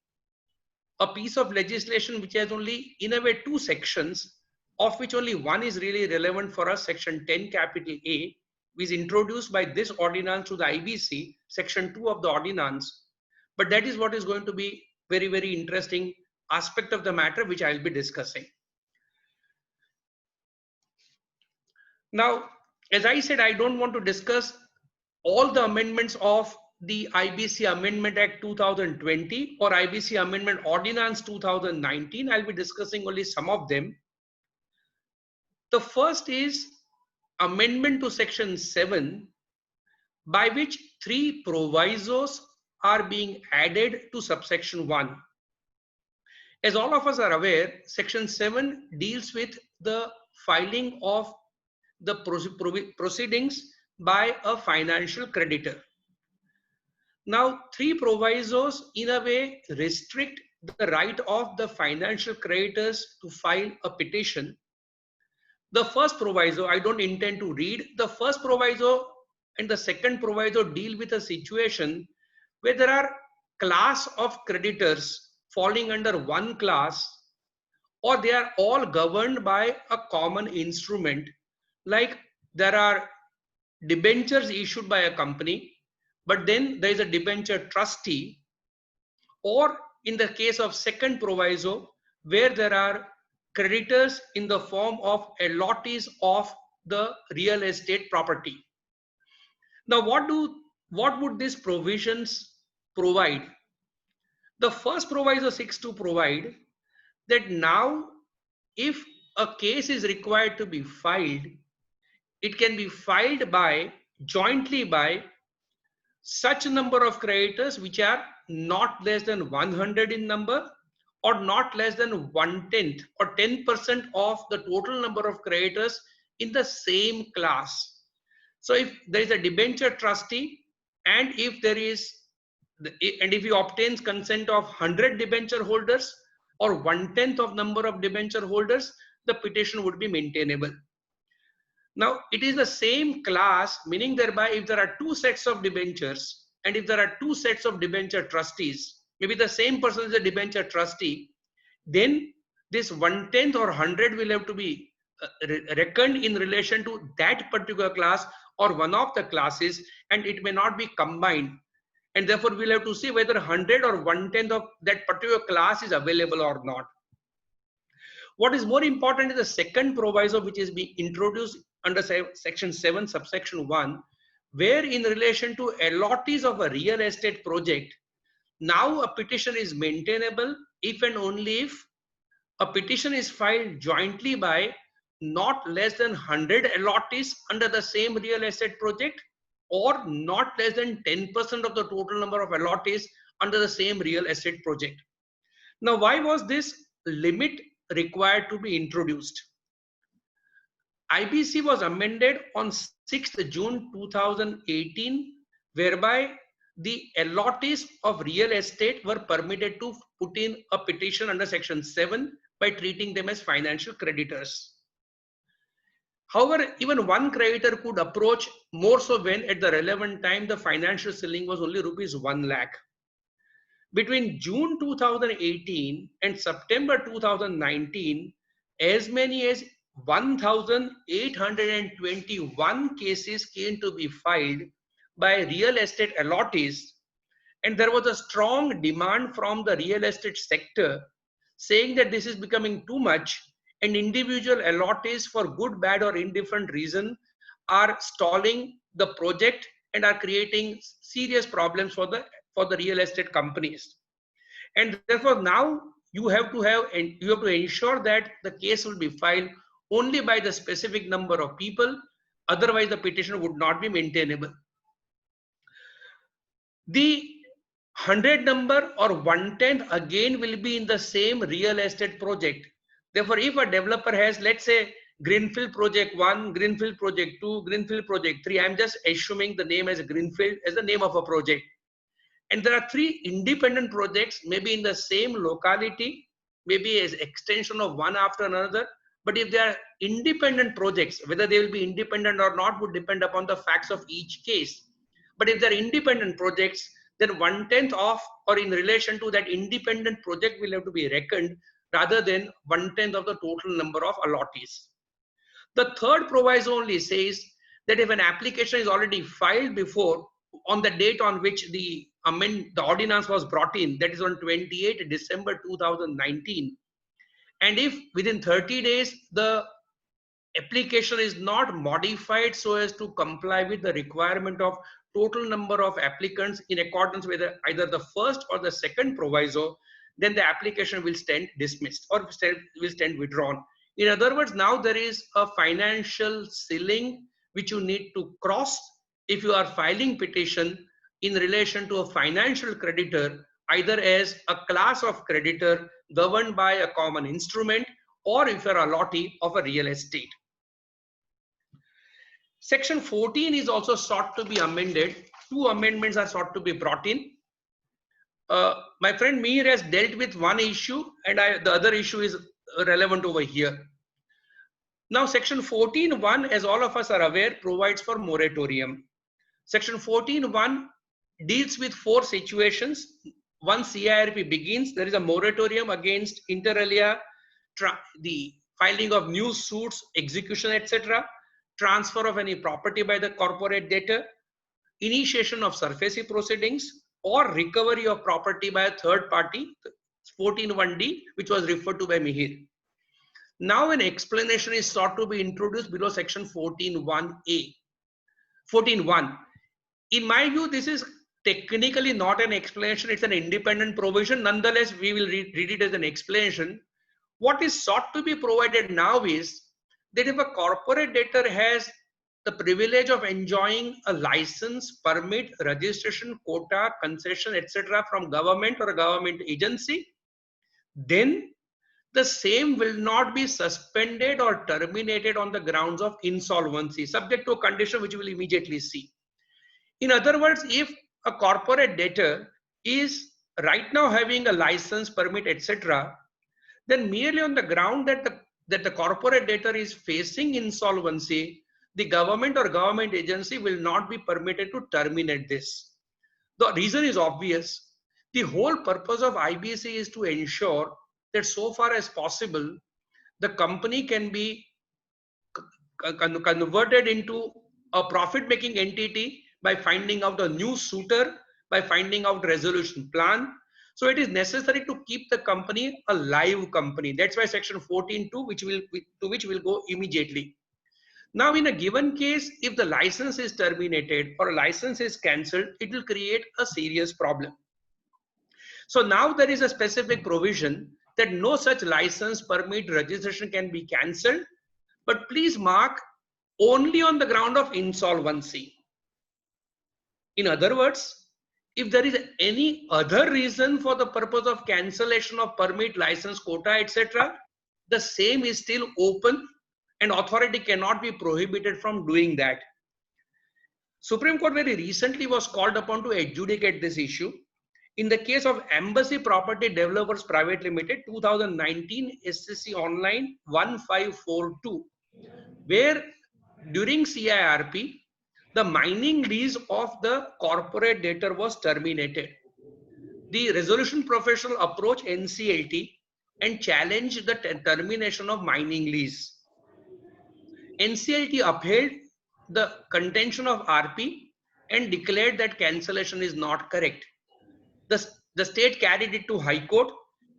a piece of legislation which has only, in a way, 2 sections, of which only one is really relevant for us, Section 10 capital A, which is introduced by this ordinance to the IBC, Section 2 of the ordinance. But that is what is going to be very, very interesting aspect of the matter, which I'll be discussing. Now, as I said, I don't want to discuss all the amendments of the IBC Amendment Act 2020 or IBC Amendment Ordinance 2019. I'll be discussing only some of them. The first is amendment to Section 7, by which 3 provisos are being added to subsection 1. As all of us are aware, Section 7 deals with the filing of the proceedings by a financial creditor. Now, 3 provisos in a way restrict the right of the financial creditors to file a petition. The first proviso, I don't intend to read. The first proviso and the second proviso deal with a situation where there are class of creditors falling under one class, or they are all governed by a common instrument. Like there are debentures issued by a company, but then there is a debenture trustee, or in the case of second proviso, where there are creditors in the form of allottees of the real estate property. Now, what would these provisions provide? The first proviso seeks to provide that now, if a case is required to be filed, it can be filed by jointly by such a number of creditors which are not less than 100 in number, or not less than 1/10 or 10% of the total number of creditors in the same class. So if there is a debenture trustee, and if there is, and if he obtains consent of 100 debenture holders or 1/10 of number of debenture holders, the petition would be maintainable. Now, it is the same class, meaning thereby if there are 2 sets of debentures and if there are 2 sets of debenture trustees, maybe the same person is a debenture trustee, then this 1/10 or 100 will have to be reckoned in relation to that particular class or one of the classes, and it may not be combined. And therefore, we'll have to see whether 100 or 1/10 of that particular class is available or not. What is more important is the second proviso, which is being introduced under Section 7, subsection 1, where in relation to allottees of a real estate project, now a petition is maintainable if and only if a petition is filed jointly by not less than 100 allottees under the same real estate project, or not less than 10% of the total number of allottees under the same real estate project. Now, why was this limit required to be introduced? IBC was amended on 6th June 2018, whereby the allottees of real estate were permitted to put in a petition under Section 7 by treating them as financial creditors. However, even one creditor could approach, more so when at the relevant time the financial ceiling was only rupees 1 lakh. Between June 2018 and September 2019, as many as 1,821 cases came to be filed by real estate allottees, and there was a strong demand from the real estate sector saying that this is becoming too much, and individual allottees for good, bad or indifferent reason are stalling the project and are creating serious problems for the real estate companies. And therefore now you have to ensure that the case will be filed only by the specific number of people, otherwise the petition would not be maintainable. The 100 number or 1/10 again will be in the same real estate project. Therefore, if a developer has, let's say, Greenfield Project 1, Greenfield Project 2, Greenfield Project 3, I'm just assuming the name as Greenfield as the name of a project. And there are 3 independent projects, maybe in the same locality, maybe as extension of one after another. But if they are independent projects, whether they will be independent or not would depend upon the facts of each case. But if they're independent projects, then 1/10 of or in relation to that independent project will have to be reckoned rather than 1/10 of the total number of allottees. The third proviso only says that if an application is already filed before on the date on which the ordinance was brought in, that is on 28 December 2019, and if within 30 days the application is not modified so as to comply with the requirement of total number of applicants in accordance with either the first or the second proviso, then the application will stand dismissed or will stand withdrawn. In other words, now there is a financial ceiling which you need to cross if you are filing petition in relation to a financial creditor, either as a class of creditor governed by a common instrument, or if you are a lottee of a real estate. Section 14 is also sought to be amended. Two amendments are sought to be brought in. My friend Mir has dealt with one issue, and the other issue is relevant over here. Now, Section 14.1, as all of us are aware, provides for moratorium. Section 14.1 deals with 4 situations. Once CIRP begins, there is a moratorium against inter alia, the filing of new suits, execution, etc., transfer of any property by the corporate debtor, initiation of SARFAESI proceedings, or recovery of property by a third party, 14.1d, which was referred to by Mihir. Now an explanation is sought to be introduced below section 14.1a. 14.1. In my view, this is technically not an explanation, it's an independent provision. Nonetheless, we will read it as an explanation. What is sought to be provided now is that if a corporate debtor has the privilege of enjoying a license, permit, registration, quota, concession, etc. from government or a government agency, then the same will not be suspended or terminated on the grounds of insolvency, subject to a condition which we will immediately see. In other words, if a corporate debtor is right now having a license, permit, etc., then merely on the ground that the corporate debtor is facing insolvency, the government or government agency will not be permitted to terminate this. The reason is obvious. The whole purpose of IBC is to ensure that so far as possible, the company can be converted into a profit-making entity by finding out a new suitor, by finding out resolution plan. So it is necessary to keep the company a live company. That's why section 14.2, to which we'll go immediately. Now, in a given case, if the license is terminated or a license is cancelled, it will create a serious problem. So now there is a specific provision that no such license, permit, registration can be cancelled, but please mark, only on the ground of insolvency. In other words, if there is any other reason for the purpose of cancellation of permit, license, quota, etc., the same is still open and authority cannot be prohibited from doing that. Supreme Court very recently was called upon to adjudicate this issue. In the case of Embassy Property Developers Private Limited, 2019 SCC Online 1542, where during CIRP, the mining lease of the corporate debtor was terminated. The resolution professional approached NCLT and challenged the termination of mining lease. NCLT upheld the contention of RP and declared that cancellation is not correct. The state carried it to High Court,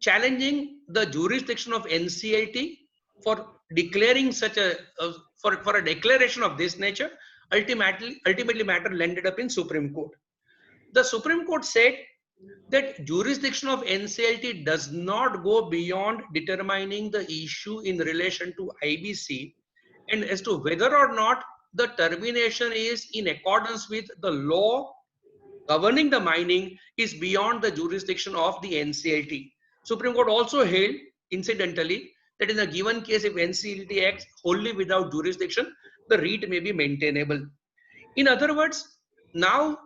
challenging the jurisdiction of NCLT for declaring such a for a declaration of this nature. Ultimately matter landed up in Supreme Court. The Supreme Court said that jurisdiction of NCLT does not go beyond determining the issue in relation to IBC and as to whether or not the termination is in accordance with the law governing the mining is beyond the jurisdiction of the NCLT. Supreme Court also held, incidentally, that in a given case, if NCLT acts wholly without jurisdiction, the REIT may be maintainable. In other words, now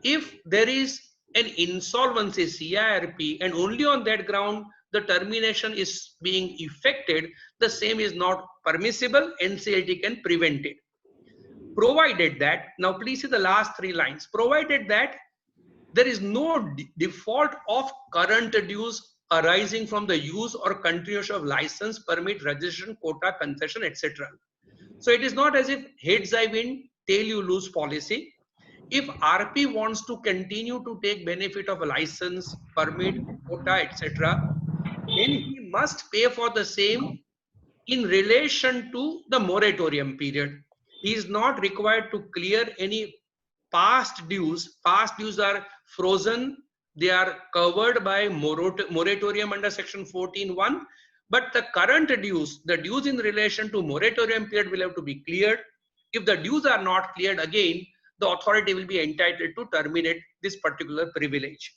if there is an insolvency CIRP and only on that ground the termination is being effected, the same is not permissible, NCLT can prevent it. Provided that, now please see the last 3 lines, provided that there is no default of current dues arising from the use or continuation of license, permit, registration, quota, concession, etc. So it is not as if heads I win, tail you lose policy. If RP wants to continue to take benefit of a license, permit, quota, etc., then he must pay for the same in relation to the moratorium period. He is not required to clear any past dues. Past dues are frozen. They are covered by moratorium under section 14(1). But the current dues, the dues in relation to moratorium period will have to be cleared. If the dues are not cleared, again, the authority will be entitled to terminate this particular privilege.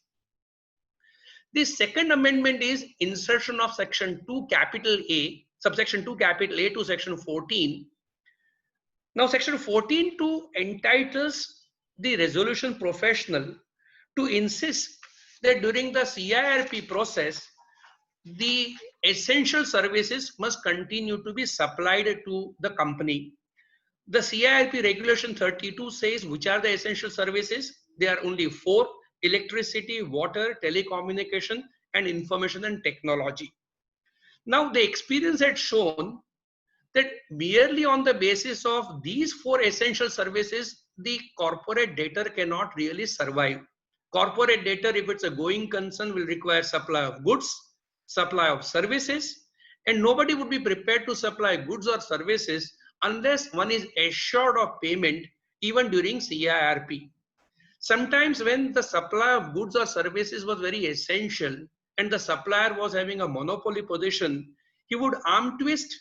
The second amendment is insertion of section 2 capital A, subsection 2 capital A to section 14. Now section 14(2) entitles the resolution professional to insist that during the CIRP process, the essential services must continue to be supplied to the company. The CIRP regulation 32 says which are the essential services. There are only 4: electricity, water, telecommunication, and information and technology. Now the experience had shown that merely on the basis of these 4 essential services, the corporate debtor cannot really survive. Corporate debtor, if it's a going concern, will require supply of goods, supply of services, and nobody would be prepared to supply goods or services unless one is assured of payment even during CIRP. Sometimes when the supply of goods or services was very essential and the supplier was having a monopoly position, he would arm twist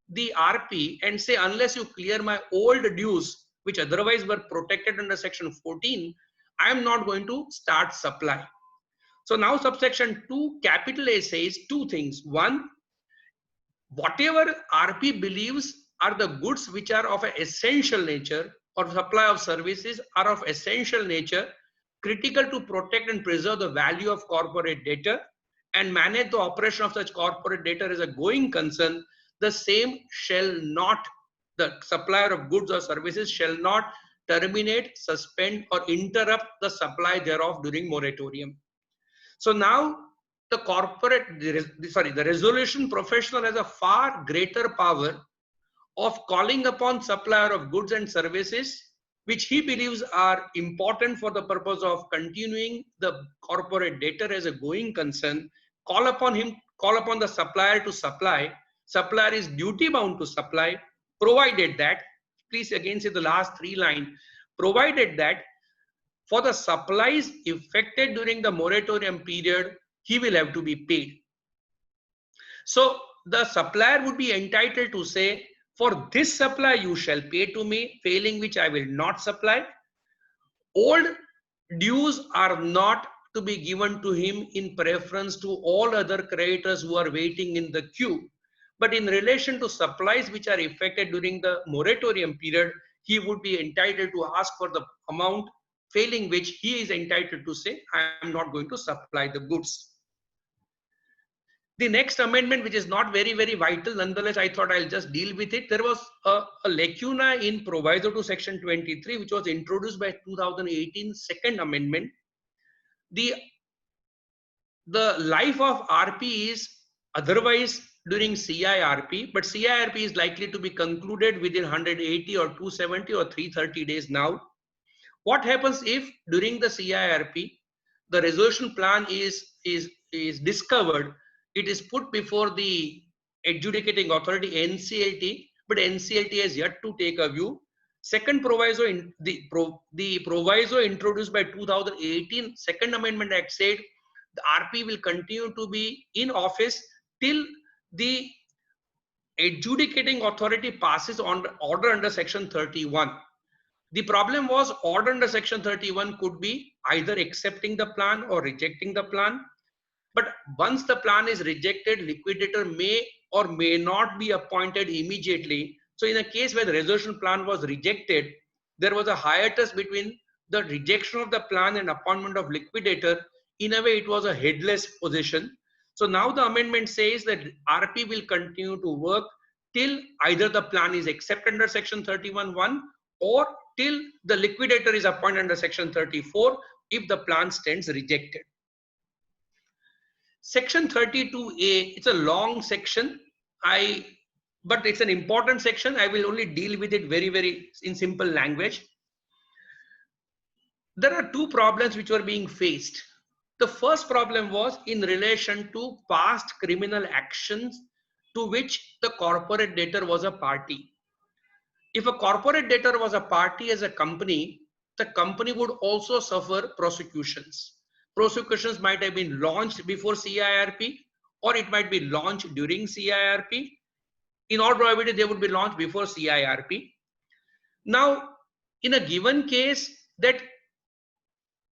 the RP and say, unless you clear my old dues, which otherwise were protected under section 14, I am not going to start supply. So now subsection 2 capital A says 2 things. One, whatever RP believes are the goods which are of an essential nature or supply of services are of essential nature, critical to protect and preserve the value of corporate debtor and manage the operation of such corporate debtor as a going concern, the same shall not, the supplier of goods or services shall not terminate, suspend, or interrupt the supply thereof during moratorium. So now the resolution professional has a far greater power of calling upon supplier of goods and services which he believes are important for the purpose of continuing the corporate debtor as a going concern, call upon the supplier to supply. Supplier is duty bound to supply, provided that, please again say the last 3 lines, provided that for the supplies effected during the moratorium period, he will have to be paid. So the supplier would be entitled to say, for this supply you shall pay to me, failing which I will not supply. Old dues are not to be given to him in preference to all other creditors who are waiting in the queue. But in relation to supplies which are effected during the moratorium period, he would be entitled to ask for the amount, failing which he is entitled to say, I am not going to supply the goods. The next amendment, which is not very, very vital, nonetheless, I thought I'll just deal with it. There was a lacuna in proviso to section 23, which was introduced by 2018 second amendment. The life of RP is otherwise during CIRP, but CIRP is likely to be concluded within 180 or 270 or 330 days now. What happens if during the CIRP, the resolution plan is discovered, it is put before the adjudicating authority NCLT, but NCLT has yet to take a view. Second proviso, the proviso introduced by 2018 Second Amendment Act said the RP will continue to be in office till the adjudicating authority passes on order under section 31. The problem was order under section 31 could be either accepting the plan or rejecting the plan. But once the plan is rejected, liquidator may or may not be appointed immediately. So in a case where the resolution plan was rejected, there was a hiatus between the rejection of the plan and appointment of liquidator. In a way, it was a headless position. So now the amendment says that RP will continue to work till either the plan is accepted under section 31(1) or till the liquidator is appointed under section 34 if the plan stands rejected. Section 32A, it's a long section, but it's an important section. I will only deal with it very, very in simple language. There are 2 problems which were being faced. The first problem was in relation to past criminal actions to which the corporate debtor was a party. If a corporate debtor was a party as a company, the company would also suffer prosecutions. Prosecutions might have been launched before CIRP, or it might be launched during CIRP. In all probability, they would be launched before CIRP. Now, in a given case, that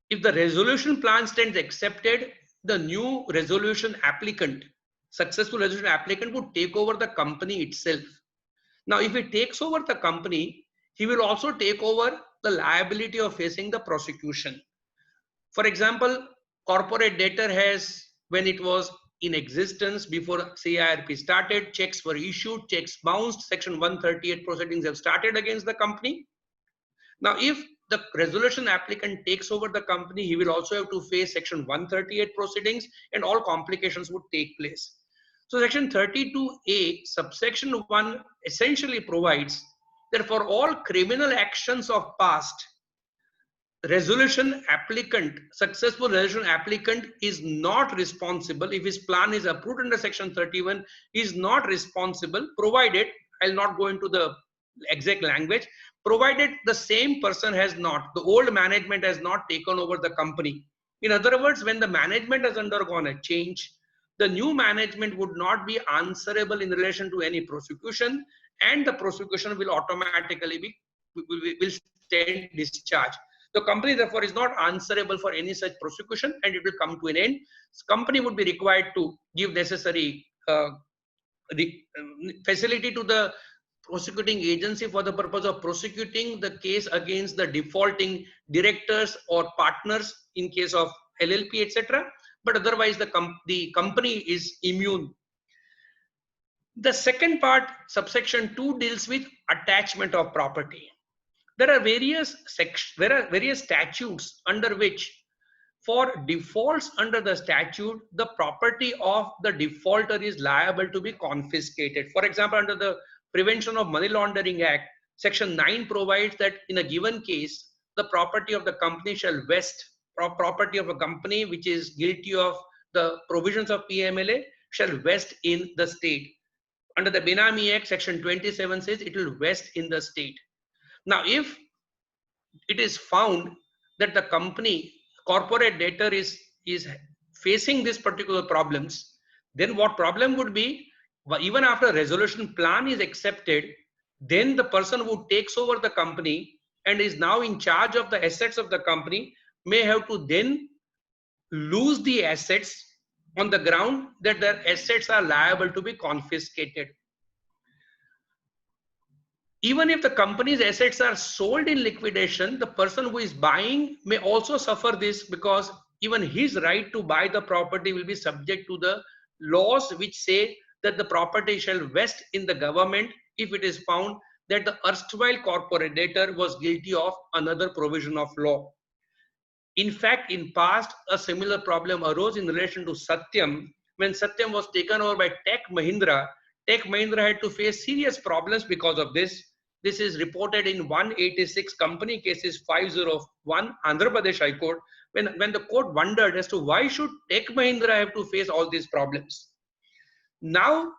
if the resolution plan stands accepted, the new resolution applicant, successful resolution applicant, would take over the company itself. Now, if he takes over the company, he will also take over the liability of facing the prosecution. For example, corporate debtor has, when it was in existence before CIRP started, checks were issued, checks bounced, Section 138 proceedings have started against the company. Now, if the resolution applicant takes over the company, he will also have to face Section 138 proceedings, and all complications would take place. So Section 32A, subsection 1 essentially provides that for all criminal actions of past, resolution applicant, successful resolution applicant is not responsible. If his plan is approved under Section 31, is not responsible, provided, I'll not go into the exact language, provided the same person has not, the old management has not taken over the company. In other words, when the management has undergone a change, the new management would not be answerable in relation to any prosecution, and the prosecution will automatically be, will stand discharged. The company therefore is not answerable for any such prosecution, and it will come to an end. The company would be required to give necessary facility to the prosecuting agency for the purpose of prosecuting the case against the defaulting directors or partners in case of LLP, etc. But otherwise the company is immune. The second part, subsection 2, deals with attachment of property. There are various statutes under which, for defaults under the statute, the property of the defaulter is liable to be confiscated. For example, under the Prevention of Money Laundering Act, Section 9 provides that in a given case, the property of the company shall vest, property of a company which is guilty of the provisions of PMLA shall vest in the state. Under the Benami Act, Section 27 says it will vest in the state. Now, if it is found that the company, corporate debtor is facing these particular problems, then what problem would be, even after resolution plan is accepted, then the person who takes over the company and is now in charge of the assets of the company may have to then lose the assets on the ground that their assets are liable to be confiscated. Even if the company's assets are sold in liquidation, the person who is buying may also suffer this, because even his right to buy the property will be subject to the laws which say that the property shall vest in the government if it is found that the erstwhile corporate debtor was guilty of another provision of law. In fact, in past, a similar problem arose in relation to Satyam. When Satyam was taken over by Tech Mahindra had to face serious problems because of this. This is reported in 186 company cases 501 Andhra Pradesh High Court, when the court wondered as to why should Tech Mahindra have to face all these problems. Now,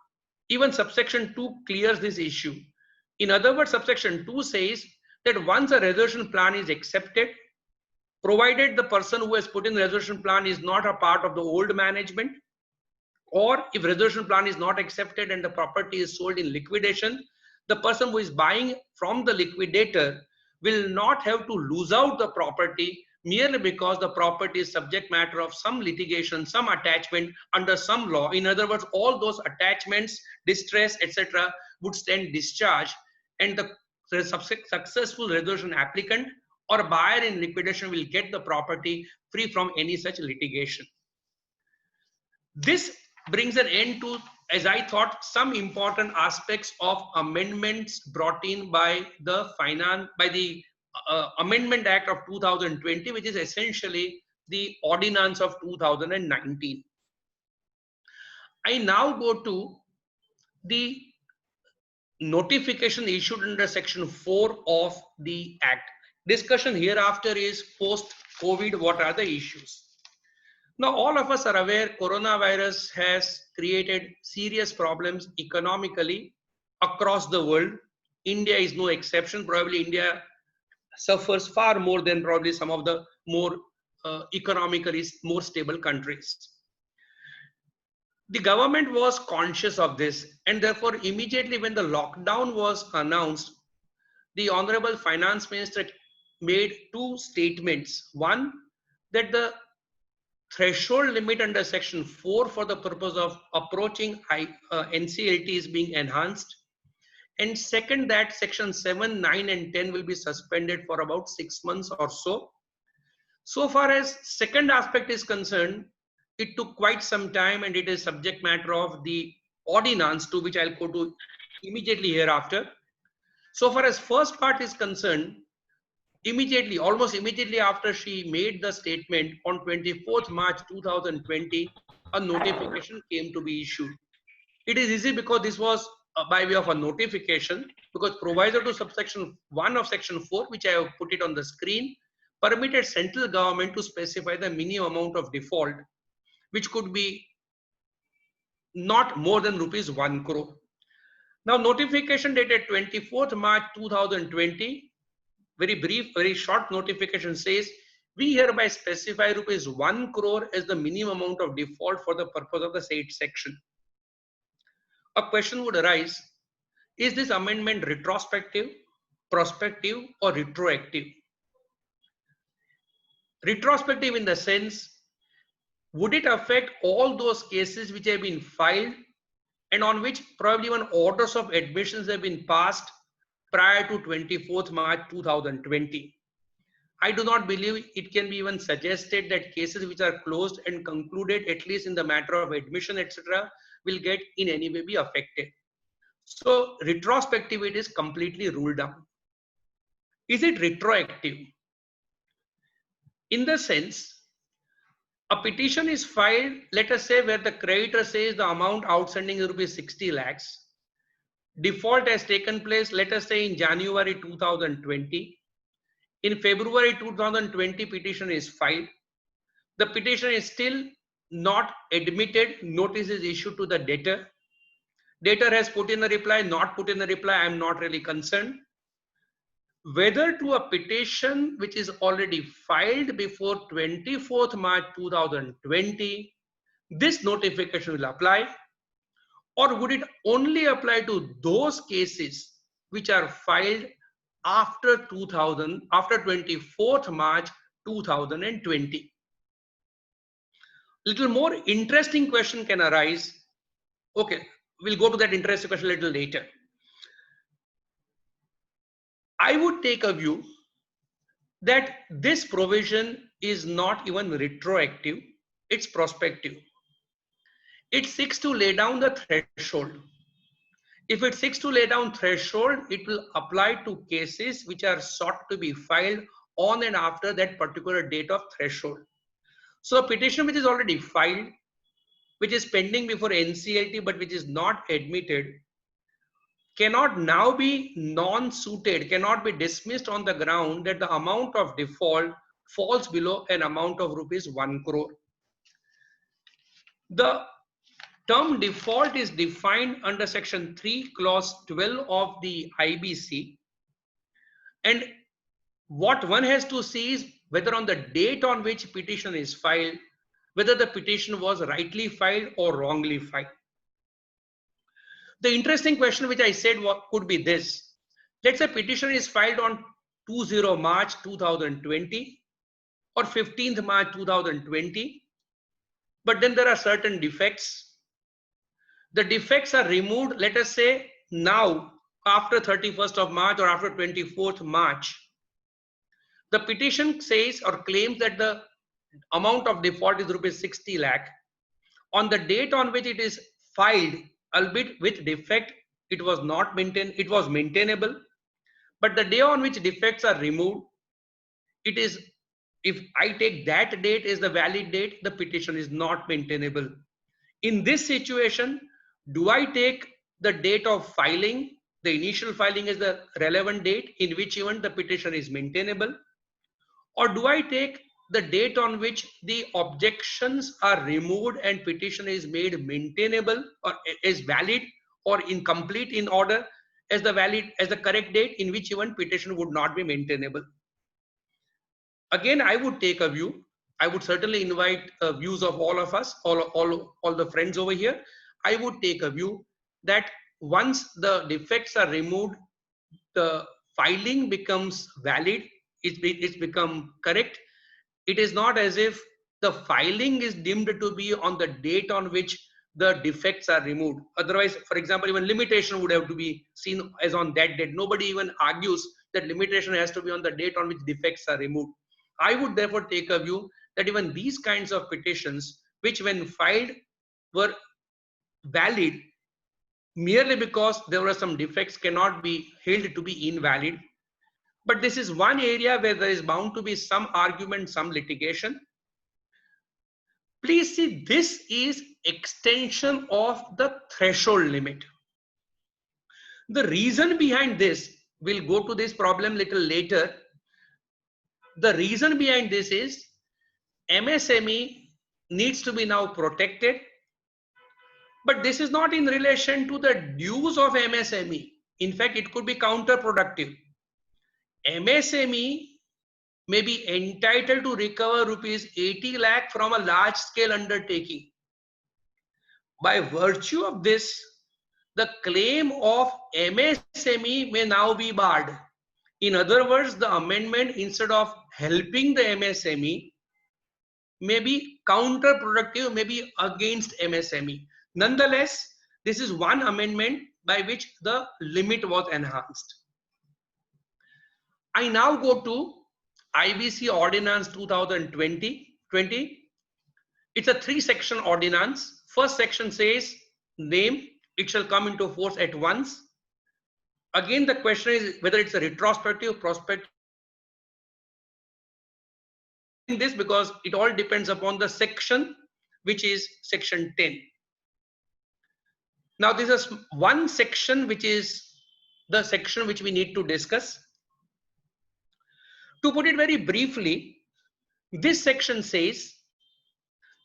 even subsection 2 clears this issue. In other words, subsection 2 says that once a resolution plan is accepted, provided the person who has put in the resolution plan is not a part of the old management, or if resolution plan is not accepted and the property is sold in liquidation, the person who is buying from the liquidator will not have to lose out the property merely because the property is subject matter of some litigation, some attachment under some law. In other words, all those attachments, distress, etc. would stand discharged, and the successful resolution applicant or buyer in liquidation will get the property free from any such litigation. This brings an end to, as I thought, some important aspects of amendments brought in by the Amendment Act of 2020, which is essentially the Ordinance of 2019. I now go to the notification issued under Section 4 of the Act. Discussion hereafter is post-COVID, what are the issues? Now, all of us are aware coronavirus has created serious problems economically across the world. India is no exception. Probably India suffers far more than probably some of the more economically more stable countries. The government was conscious of this, and therefore immediately when the lockdown was announced, the Honorable Finance Minister made two statements. One, that the threshold limit under Section 4 for the purpose of approaching NCLT is being enhanced. And second, that Section 7, 9 and 10 will be suspended for about 6 months or so. So far as second aspect is concerned, it took quite some time, and it is subject matter of the ordinance, to which I'll go to immediately hereafter. So far as first part is concerned, immediately, almost immediately after she made the statement on 24th March 2020, a notification came to be issued. It is easy because this was by way of a notification, because proviso to subsection 1 of section 4, which I have put it on the screen, permitted central government to specify the minimum amount of default, which could be not more than rupees 1 crore. Now, notification dated 24th March 2020, very brief, very short notification says, we hereby specify rupees 1 crore as the minimum amount of default for the purpose of the said section. A question would arise, is this amendment retrospective, prospective, or retroactive? Retrospective in the sense, would it affect all those cases which have been filed and on which probably even orders of admissions have been passed prior to 24th March 2020? I do not believe it can be even suggested that cases which are closed and concluded, at least in the matter of admission, etc., will get in any way be affected. So retrospective, it is completely ruled out. Is it retroactive? In the sense, a petition is filed, let us say, where the creditor says the amount outstanding is rupees 60 lakhs. Default has taken place, let us say, in January 2020. In February 2020, petition is filed. The petition is still not admitted. Notice is issued to the debtor. Debtor has put in a reply, not put in a reply. I am not really concerned. Whether to a petition which is already filed before 24th March 2020, this notification will apply, or would it only apply to those cases which are filed after 24th March 2020? Little more interesting question can arise. Okay, we'll go to that interesting question a little later. I would take a view that this provision is not even retroactive, it's prospective. It seeks to lay down the threshold. If it seeks to lay down threshold, it will apply to cases which are sought to be filed on and after that particular date of threshold. So a petition which is already filed, which is pending before NCLT but which is not admitted, cannot now be non-suited, cannot be dismissed on the ground that the amount of default falls below an amount of rupees 1 crore. The term default is defined under section 3 clause 12 of the IBC, and what one has to see is whether on the date on which petition is filed, whether the petition was rightly filed or wrongly filed. The interesting question which I said could be this. Let's say petition is filed on 20 March 2020 or 15th March 2020, but then there are certain defects. The defects are removed, let us say now after 31st of March or after 24th March. The petition says or claims that the amount of default is rupees 60 lakh. On the date on which it is filed, albeit with defect, it was not maintained, it was maintainable. But the day on which defects are removed, it is, if I take that date as the valid date, the petition is not maintainable. In this situation, do I take the date of filing, the initial filing as the relevant date in which even the petition is maintainable? Or do I take the date on which the objections are removed and petition is made maintainable or is valid or incomplete in order as the correct date in which even petition would not be maintainable. Again, I would take a view. I would certainly invite views of all of us, all the friends over here. I would take a view that once the defects are removed, the filing becomes valid, it's become correct. It is not as if the filing is deemed to be on the date on which the defects are removed. Otherwise, for example, even limitation would have to be seen as on that date. Nobody even argues that limitation has to be on the date on which defects are removed. I would therefore take a view that even these kinds of petitions, which when filed were valid merely because there were some defects, cannot be held to be invalid. But this is one area where there is bound to be some argument, some litigation. Please see, this is extension of the threshold limit. The reason behind this, we'll go to this problem little later. The reason behind this is MSME needs to be now protected, but this is not in relation to the dues of MSME. In fact, it could be counterproductive. MSME may be entitled to recover rupees 80 lakh from a large scale undertaking. By virtue of this, the claim of MSME may now be barred. In other words, the amendment, instead of helping the MSME, may be counterproductive, may be against MSME. Nonetheless, this is one amendment by which the limit was enhanced. I now go to IBC Ordinance 2020. It's a 3-section ordinance. First section says, name, it shall come into force at once. Again, the question is whether it's a retrospective, prospective. In this, because it all depends upon the section, which is section 10. Now, this is one section which is the section which we need to discuss. To put it very briefly, this section says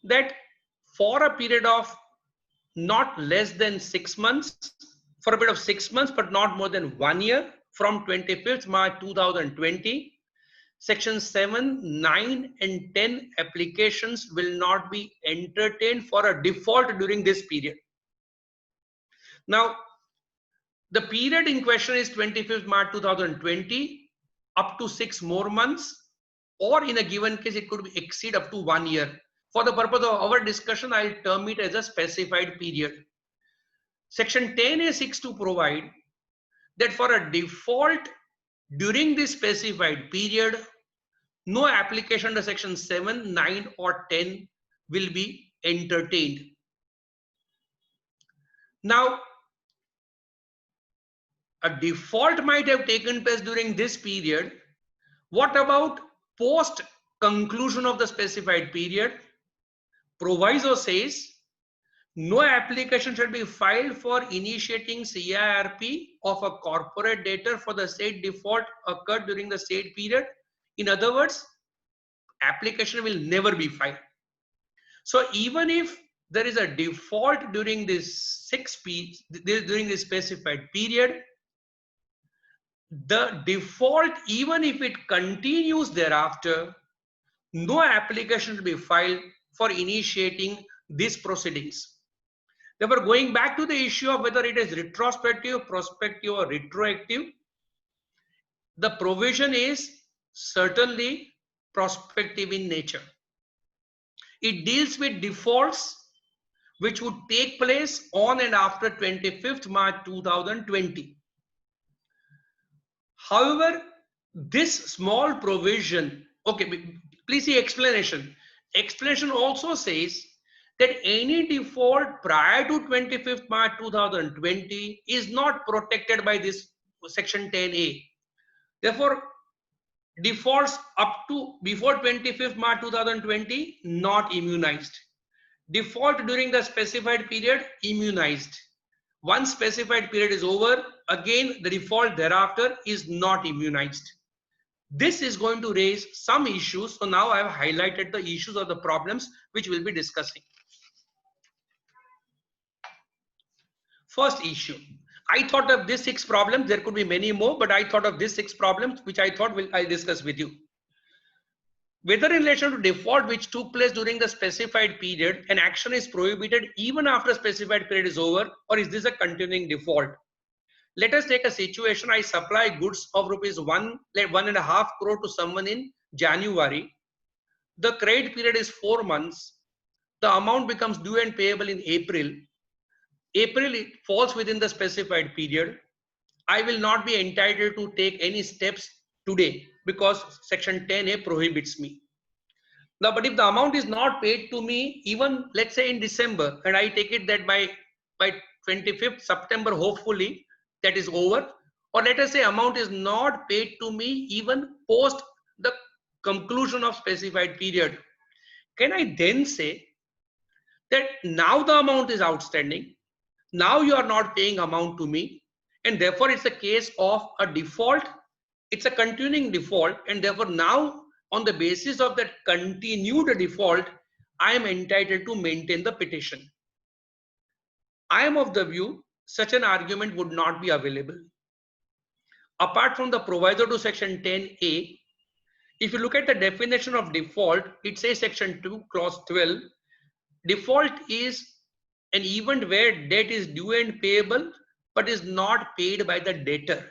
that for a period of not less than 6 months, for a period of 6 months, but not more than 1 year, from 25th March 2020, Section 7, 9 and 10 applications will not be entertained for a default during this period. Now, the period in question is 25th March 2020 up to 6 more months, or in a given case, it could exceed up to 1 year. For the purpose of our discussion, I'll term it as a specified period. Section 10A seeks to provide that for a default during this specified period, no application under section 7, 9 or 10 will be entertained. Now, a default might have taken place during this period. What about post conclusion of the specified period? Proviso says no application should be filed for initiating CIRP of a corporate debtor for the said default occurred during the said period. In other words, application will never be filed. So even if there is a default during this during this specified period, the default, even if it continues thereafter, no application will be filed for initiating these proceedings. Therefore, going back to the issue of whether it is retrospective, prospective or retroactive, the provision is certainly prospective in nature. It deals with defaults which would take place on and after 25th March 2020. However, this small provision, okay, please see explanation. Explanation also says that any default prior to 25th March 2020 is not protected by this section 10A. Therefore, defaults up to before 25th March 2020 not immunized. Default during the specified period immunized. Once specified period is over, again the default thereafter is not immunized. This is going to raise some issues. So now I have highlighted the issues or the problems which we'll be discussing. First issue. I thought of these 6 problems. There could be many more, but I thought of these 6 problems which I thought I'll discuss with you. Whether in relation to default which took place during the specified period, an action is prohibited even after specified period is over, or is this a continuing default? Let us take a situation. I supply goods of rupees 1.5 crore to someone in January. The credit period is 4 months. The amount becomes due and payable in April. April, it falls within the specified period. I will not be entitled to take any steps today because section 10A prohibits me. Now, but if the amount is not paid to me, even let's say in December, and I take it that by 25th September, hopefully that is over, or let us say amount is not paid to me even post the conclusion of specified period, can I then say that now the amount is outstanding, now you are not paying amount to me, and therefore it's a case of a default, it's a continuing default, and therefore now on the basis of that continued default, I am entitled to maintain the petition. I am of the view such an argument would not be available. Apart from the proviso to section 10A, if you look at the definition of default, it says section 2 clause 12, default is an event where debt is due and payable but is not paid by the debtor.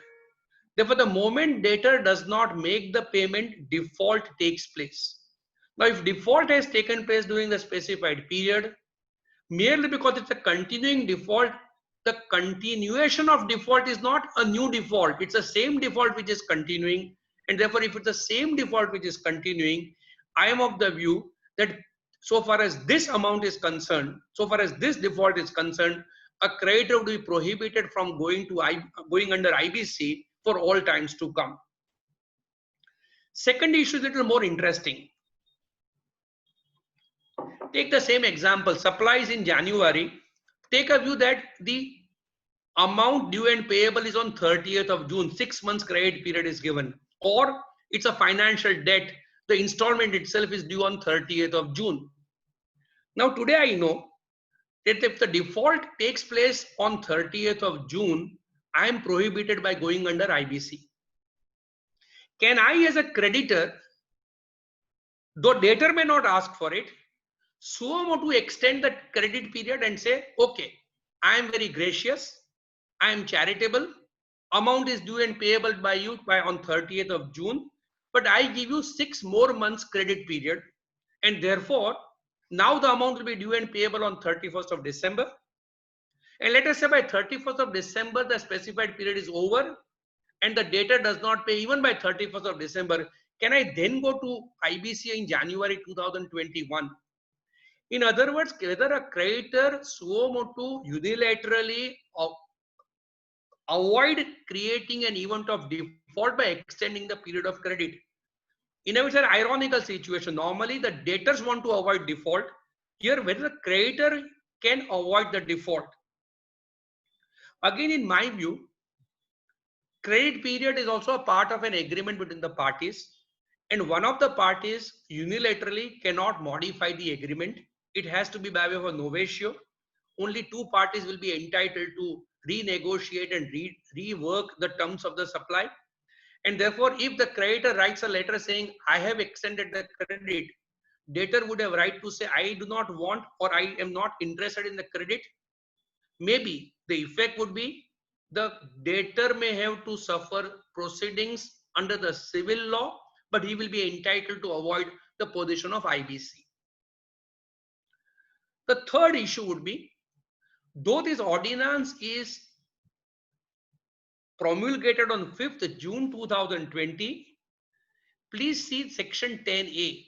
Therefore, the moment debtor does not make the payment, default takes place. Now, if default has taken place during the specified period, merely because it's a continuing default, the continuation of default is not a new default. It's the same default which is continuing. And therefore, if it's the same default which is continuing, I am of the view that so far as this amount is concerned, so far as this default is concerned, a creditor would be prohibited from going under IBC for all times to come. Second issue is a little more interesting. Take the same example, supplies in January. Take a view that the amount due and payable is on 30th of June, 6 months credit period is given, or it's a financial debt, the installment itself is due on 30th of June. Now today I know that if the default takes place on 30th of June, I am prohibited by going under IBC. Can I as a creditor, though debtor may not ask for it, sue to extend the credit period and say, okay, I am very gracious, I am charitable, amount is due and payable by you on 30th of June, but I give you 6 more months credit period, and therefore now the amount will be due and payable on 31st of December. And let us say by 31st of December, the specified period is over and the debtor does not pay even by 31st of December. Can I then go to IBC in January 2021? In other words, whether a creditor suo motu unilaterally avoid creating an event of default by extending the period of credit. In a way, it's an ironical situation. Normally, the debtors want to avoid default. Here, whether the creditor can avoid the default. Again, in my view, credit period is also a part of an agreement between the parties, and one of the parties unilaterally cannot modify the agreement. It has to be by way of a novatio. Only 2 parties will be entitled to renegotiate and rework the terms of the supply. And therefore, if the creditor writes a letter saying, I have extended the credit, debtor would have right to say, I do not want or I am not interested in the credit. Maybe the effect would be the debtor may have to suffer proceedings under the civil law, but he will be entitled to avoid the position of IBC. The third issue would be, though this ordinance is promulgated on 5th June 2020, please see section 10A.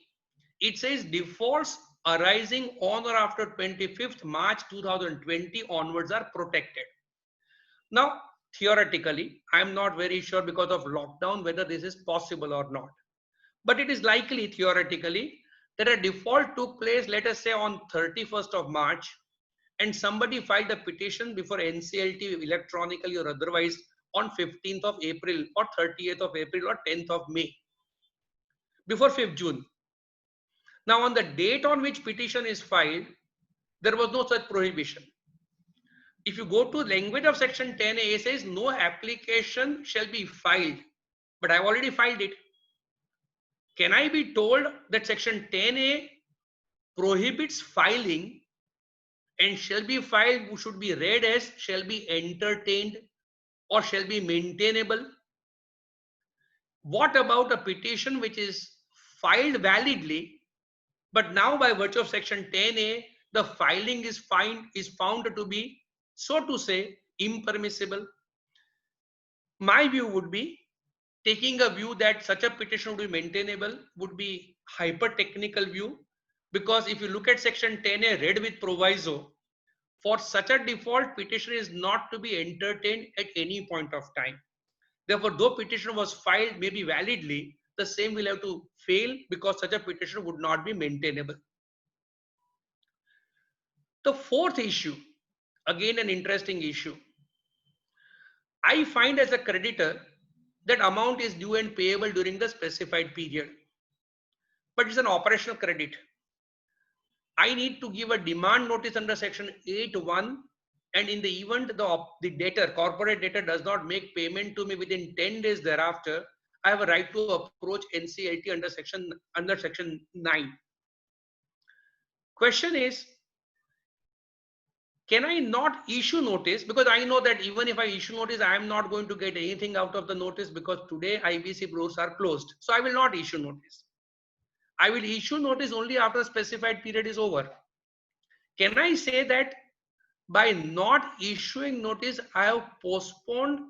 It says defaults arising on or after 25th March 2020 onwards are protected. Now, theoretically, I am not very sure because of lockdown whether this is possible or not. But it is likely theoretically that a default took place, let us say on 31st of March, and somebody filed a petition before NCLT electronically or otherwise on 15th of April or 30th of April or 10th of May. before 5th June. Now, on the date on which petition is filed, there was no such prohibition. If you go to language of section 10A, it says no application shall be filed, but I've already filed it. Can I be told that section 10A prohibits filing and shall be filed should be read as shall be entertained or shall be maintainable? What about a petition which is filed validly, but now by virtue of section 10A, the filing is found to be, so to say, impermissible? My view would be, taking a view that such a petition would be maintainable would be hyper-technical view, because if you look at section 10A read with proviso, for such a default, petition is not to be entertained at any point of time. Therefore, though petition was filed maybe validly, the same will have to fail because such a petition would not be maintainable. The fourth issue, again an interesting issue. I find as a creditor that amount is due and payable during the specified period, but it's an operational credit. I need to give a demand notice under section 8(1), and in the event the debtor, corporate debtor, does not make payment to me within 10 days thereafter, I have a right to approach NCLT under section 9. Question is, can I not issue notice? Because I know that even if I issue notice, I am not going to get anything out of the notice because today IBC doors are closed. So I will not issue notice. I will issue notice only after the specified period is over. Can I say that by not issuing notice, I have postponed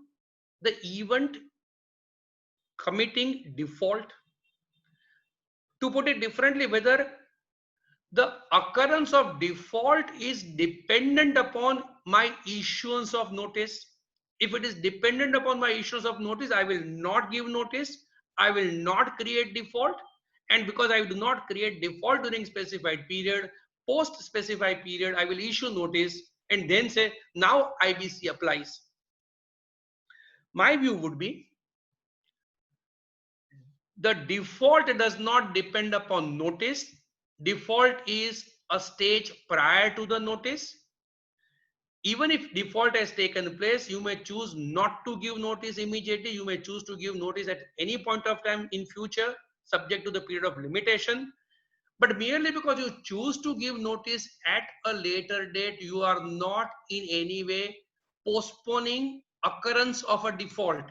the event committing default? To put it differently, whether the occurrence of default is dependent upon my issuance of notice. If it is dependent upon my issuance of notice, I will not give notice. I will not create default. And because I do not create default during specified period, post specified period, I will issue notice and then say, now IBC applies. My view would be, the default does not depend upon notice. Default is a stage prior to the notice. Even if default has taken place, you may choose not to give notice immediately. You may choose to give notice at any point of time in future, subject to the period of limitation. But merely because you choose to give notice at a later date, you are not in any way postponing occurrence of a default.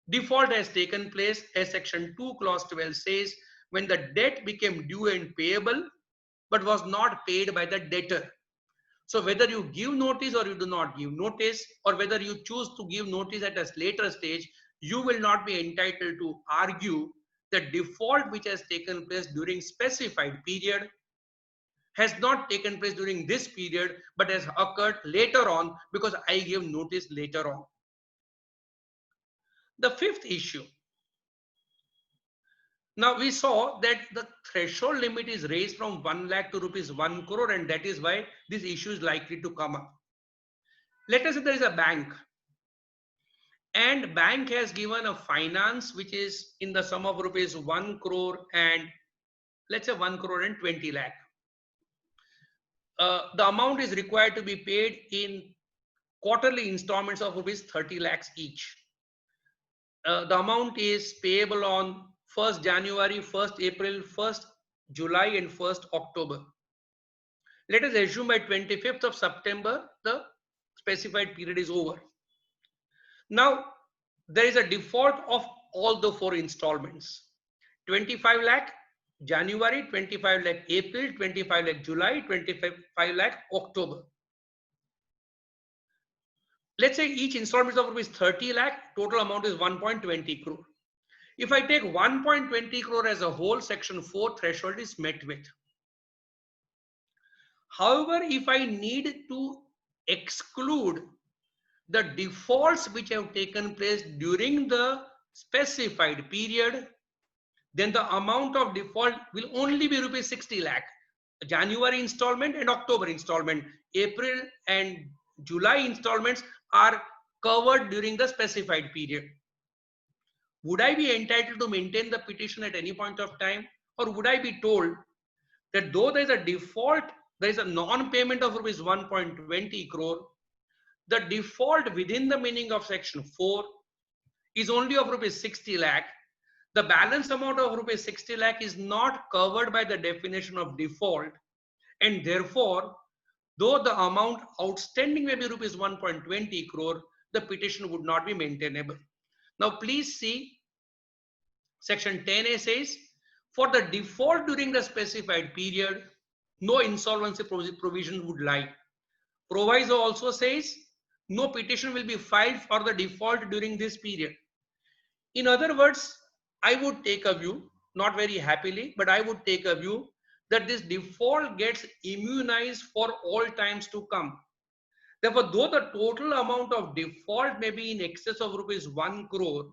Default has taken place, as section 2 clause 12 says, when the debt became due and payable but was not paid by the debtor. So whether you give notice or you do not give notice, or whether you choose to give notice at a later stage, you will not be entitled to argue that default which has taken place during specified period has not taken place during this period but has occurred later on because I gave notice later on. The fifth issue. Now we saw that the threshold limit is raised from 1 lakh to rupees 1 crore, and that is why this issue is likely to come up. Let us say there is a bank, and bank has given a finance which is in the sum of rupees 1 crore and let's say 1 crore and 20 lakh. The amount is required to be paid in quarterly installments of rupees 30 lakhs each. The amount is payable on 1st January, 1st April, 1st July and 1st October. Let us assume by 25th of September, the specified period is over. Now, there is a default of all the 4 installments. 25 lakh January, 25 lakh April, 25 lakh July, 25 lakh October. Let's say each installment of rupees 30 lakh, total amount is 1.20 crore. If I take 1.20 crore as a whole, section 4 threshold is met with. However, if I need to exclude the defaults which have taken place during the specified period, then the amount of default will only be rupees 60 lakh. January installment and October installment, April and July installments are covered during the specified period. would I be entitled to maintain the petition at any point of time? Or would I be told that though there is a default, there is a non-payment of rupees 1.20 crore, the default within the meaning of section 4 is only of rupees 60 lakh. The balance amount of rupees 60 lakh is not covered by the definition of default, and therefore, though the amount outstanding may be rupees 1.20 crore, the petition would not be maintainable. Now, please see section 10A says, for the default during the specified period, no insolvency provision would lie. Proviso also says, no petition will be filed for the default during this period. In other words, I would take a view, not very happily, but I would take a view that this default gets immunized for all times to come. Therefore, though the total amount of default may be in excess of rupees 1 crore,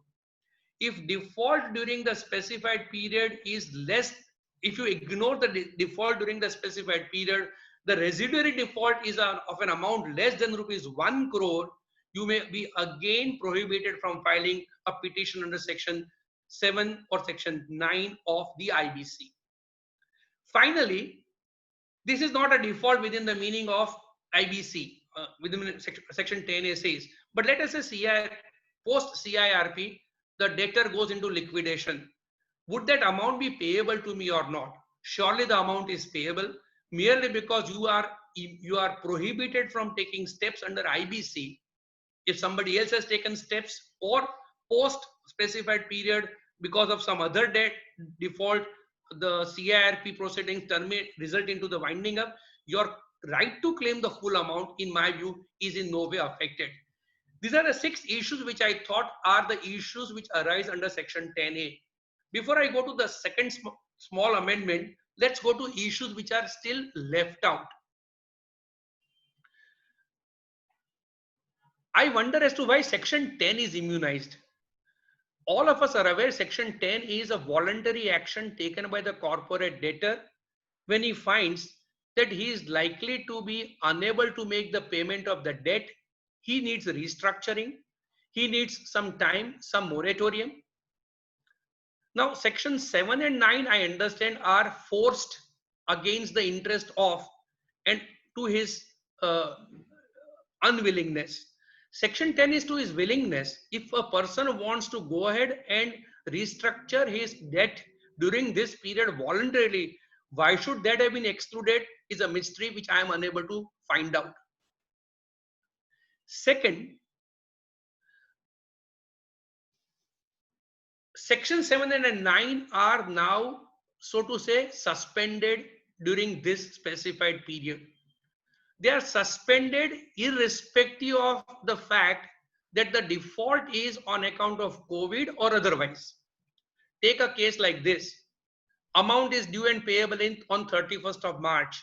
if default during the specified period is less, if you ignore the default during the specified period, the residuary default is of an amount less than rupees 1 crore, you may be again prohibited from filing a petition under section 7 or section 9 of the IBC. Finally, this is not a default within the meaning of IBC, within section 10A says, but let us say post CIRP, the debtor goes into liquidation. Would that amount be payable to me or not? Surely the amount is payable, merely because you are prohibited from taking steps under IBC. If somebody else has taken steps or post specified period because of some other debt default, the CIRP proceedings result into the winding up, your right to claim the full amount, in my view, is in no way affected. These are the 6 issues which I thought are the issues which arise under section 10A. Before I go to the second small amendment, let's go to issues which are still left out. I wonder as to why section 10 is immunized. All of us are aware section 10 is a voluntary action taken by the corporate debtor when he finds that he is likely to be unable to make the payment of the debt. He needs restructuring. He needs some time, some moratorium. Now, section 7 and 9, I understand, are forced against the interest of and to his unwillingness. Section 10 is to his willingness. If a person wants to go ahead and restructure his debt during this period voluntarily, why should that have been excluded is a mystery which I am unable to find out. Second, section 7 and 9 are now, so to say, suspended during this specified period. They are suspended irrespective of the fact that the default is on account of COVID or otherwise. Take a case like this. Amount is due and payable on 31st of March,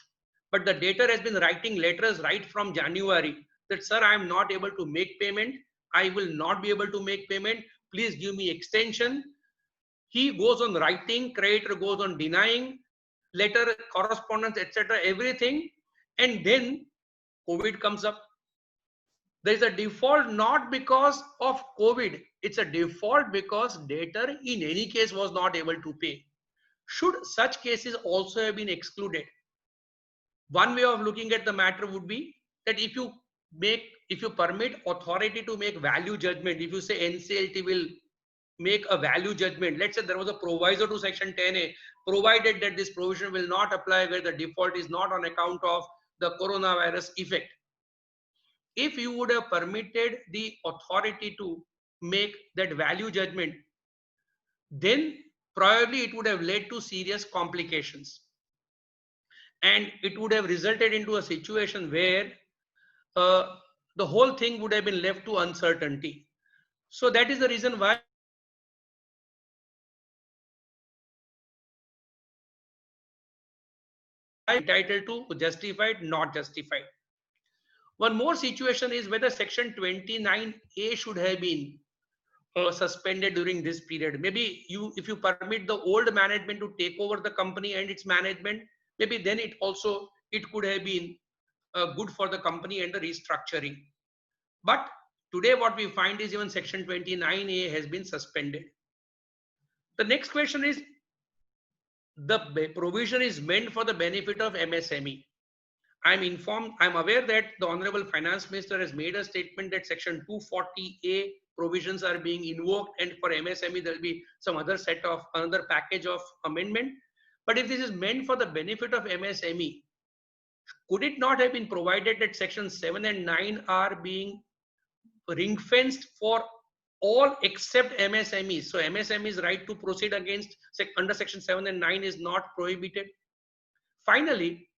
but the debtor has been writing letters right from January that, sir, I am not able to make payment. I will not be able to make payment. Please give me extension. He goes on writing, creditor goes on denying, letter, correspondence, etc., everything. And then COVID comes up. There is a default not because of COVID. It's a default because debtor in any case was not able to pay. Should such cases also have been excluded? One way of looking at the matter would be that if you permit authority to make value judgment, if you say NCLT will make a value judgment, let's say there was a proviso to section 10A, provided that this provision will not apply where the default is not on account of the coronavirus effect. If you would have permitted the authority to make that value judgment, then probably it would have led to serious complications. And it would have resulted into a situation where the whole thing would have been left to uncertainty. So that is the reason why I'm entitled to justified, not justified. One more situation is whether section 29A should have been suspended during this period. Maybe if you permit the old management to take over the company and its management, maybe then it could have been good for the company and the restructuring. But today what we find is even section 29A has been suspended. The next question is, the provision is meant for the benefit of MSME. I'm aware that the Honorable Finance Minister has made a statement that Section 240A provisions are being invoked, and for MSME there will be some other set of another package of amendment. But if this is meant for the benefit of MSME, could it not have been provided that Section 7 and 9 are being ring fenced for all except MSMEs? So MSMEs' right to proceed against under Section 7 and 9 is not prohibited. Finally,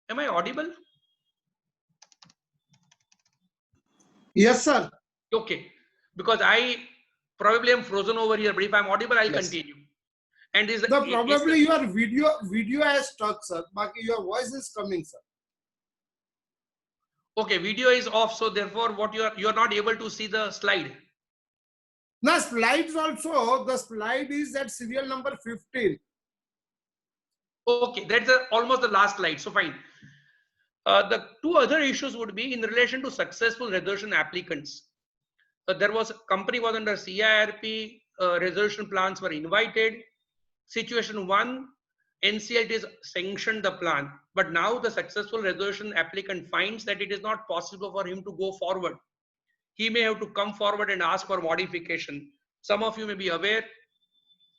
am I audible? Yes, sir. Okay, because I probably am frozen over here, but if I'm audible, I'll Yes. continue. And is No, probably your video has stuck, sir. But your voice is coming, sir. okay, video is off, so therefore, what you're not able to see the slide. Now, slides also, the slide is at serial number 15. Okay, that's almost the last slide, so fine. The two other issues would be in relation to successful resolution applicants. There was company was under CIRP, resolution plans were invited. Situation 1, NCLT sanctioned the plan, but now the successful resolution applicant finds that it is not possible for him to go forward. He may have to come forward and ask for modification. Some of you may be aware,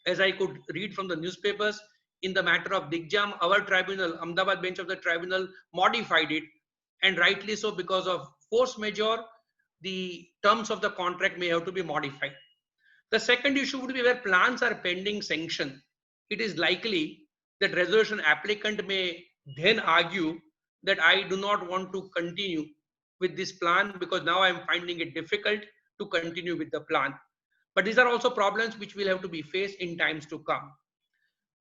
as I could read from the newspapers, in the matter of Digjam, our tribunal, Ahmedabad bench of the tribunal, modified it, and rightly so, because of force majeure, the terms of the contract may have to be modified. The second issue would be where plans are pending sanction. It is likely that resolution applicant may then argue that I do not want to continue with this plan because now I'm finding it difficult to continue with the plan. But these are also problems which will have to be faced in times to come.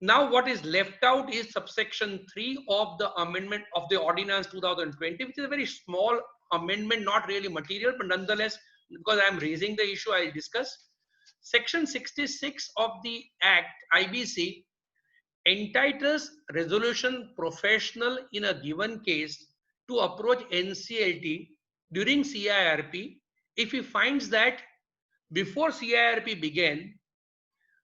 Now what is left out is subsection 3 of the amendment of the ordinance 2020, which is a very small amendment, not really material, but nonetheless, because I'm raising the issue, I'll discuss. Section 66 of the Act, IBC, entitles resolution professional in a given case to approach NCLT during CIRP if he finds that before CIRP began,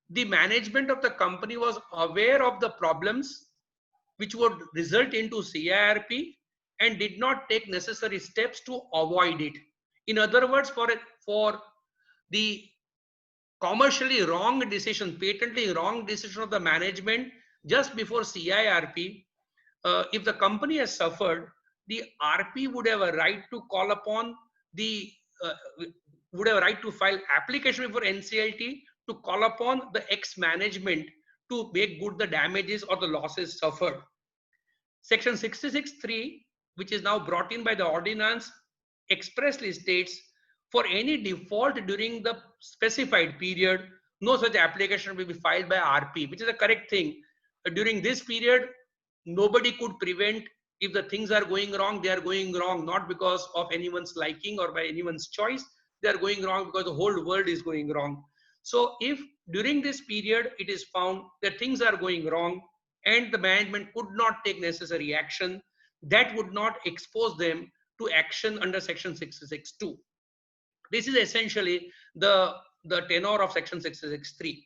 the management of the company was aware of the problems which would result into CIRP and did not take necessary steps to avoid it. In other words, for the commercially wrong decision, patently wrong decision of the management just before CIRP, if the company has suffered, the RP would have a right to call upon the, would have a right to file application before NCLT to call upon the ex-management to make good the damages or the losses suffered. Section 66(3), which is now brought in by the ordinance, expressly states for any default during the specified period, no such application will be filed by RP, which is a correct thing. During this period, nobody could prevent. If the things are going wrong, they are going wrong, not because of anyone's liking or by anyone's choice. They are going wrong because the whole world is going wrong. So if during this period it is found that things are going wrong and the management could not take necessary action, that would not expose them to action under Section 66(2). This is essentially the tenor of Section 66(3).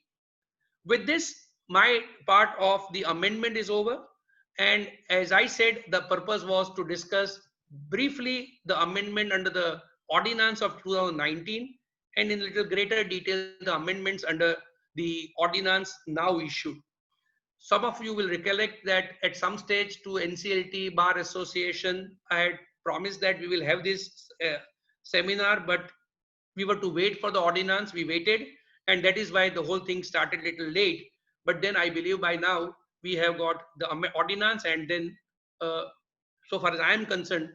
With this, my part of the amendment is over. And as I said, the purpose was to discuss briefly the amendment under the ordinance of 2019 and in a little greater detail the amendments under the ordinance now issued. Some of you will recollect that at some stage to NCLT Bar Association, I had promised that we will have this seminar, but we were to wait for the ordinance. We waited, and that is why the whole thing started a little late. But then I believe by now we have got the ordinance, and then so far as I am concerned,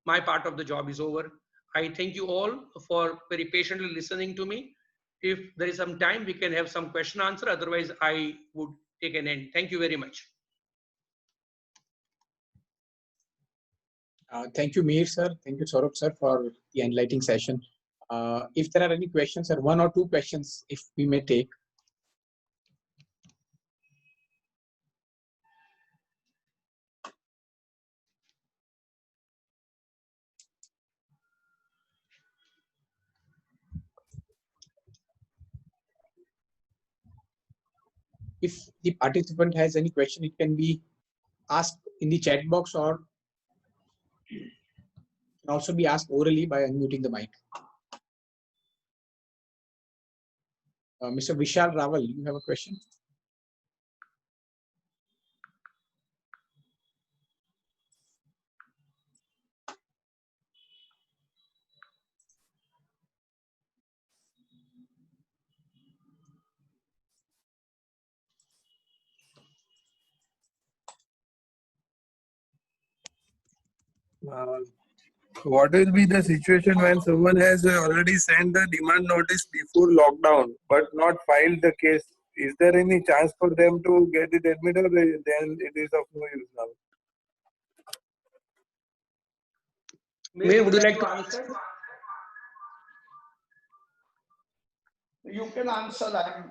my part of the job is over. I thank you all for very patiently listening to me. If there is some time, we can have some question answer. Otherwise, I would take an end. Thank you very much. Thank you, Mir sir. Thank you, Saurabh sir, for the enlightening session. If there are any questions, or one or two questions, if we may take. if the participant has any question, it can be asked in the chat box or can also be asked orally by unmuting the mic. Mr. Vishal Raval, you have a question? What will be the situation when someone has already sent the demand notice before lockdown but not filed the case? Is there any chance for them to get it admitted? Then it is of no use now. May, would you like to answer? You can answer that.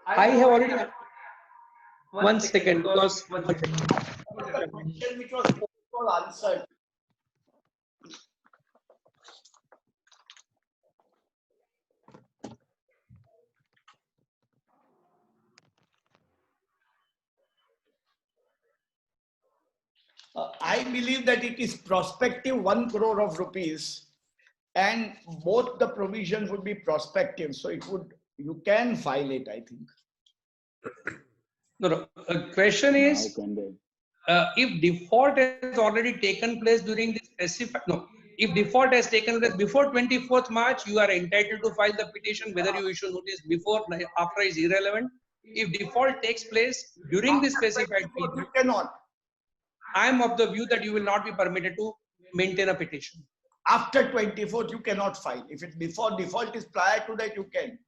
I have already. One second, because The question which was posed was answered. I believe that it is prospective 1 crore of rupees, and both the provisions would be prospective. So it would, you can file it, I think. No. Question is, if default has already taken place during the specific, if default has taken place before 24th March, you are entitled to file the petition. Whether you issue notice before, after is irrelevant. If default takes place during the specified You period, cannot. I am of the view that you will not be permitted to maintain a petition. After 24th, you cannot file. If it's before default is prior to that, you can.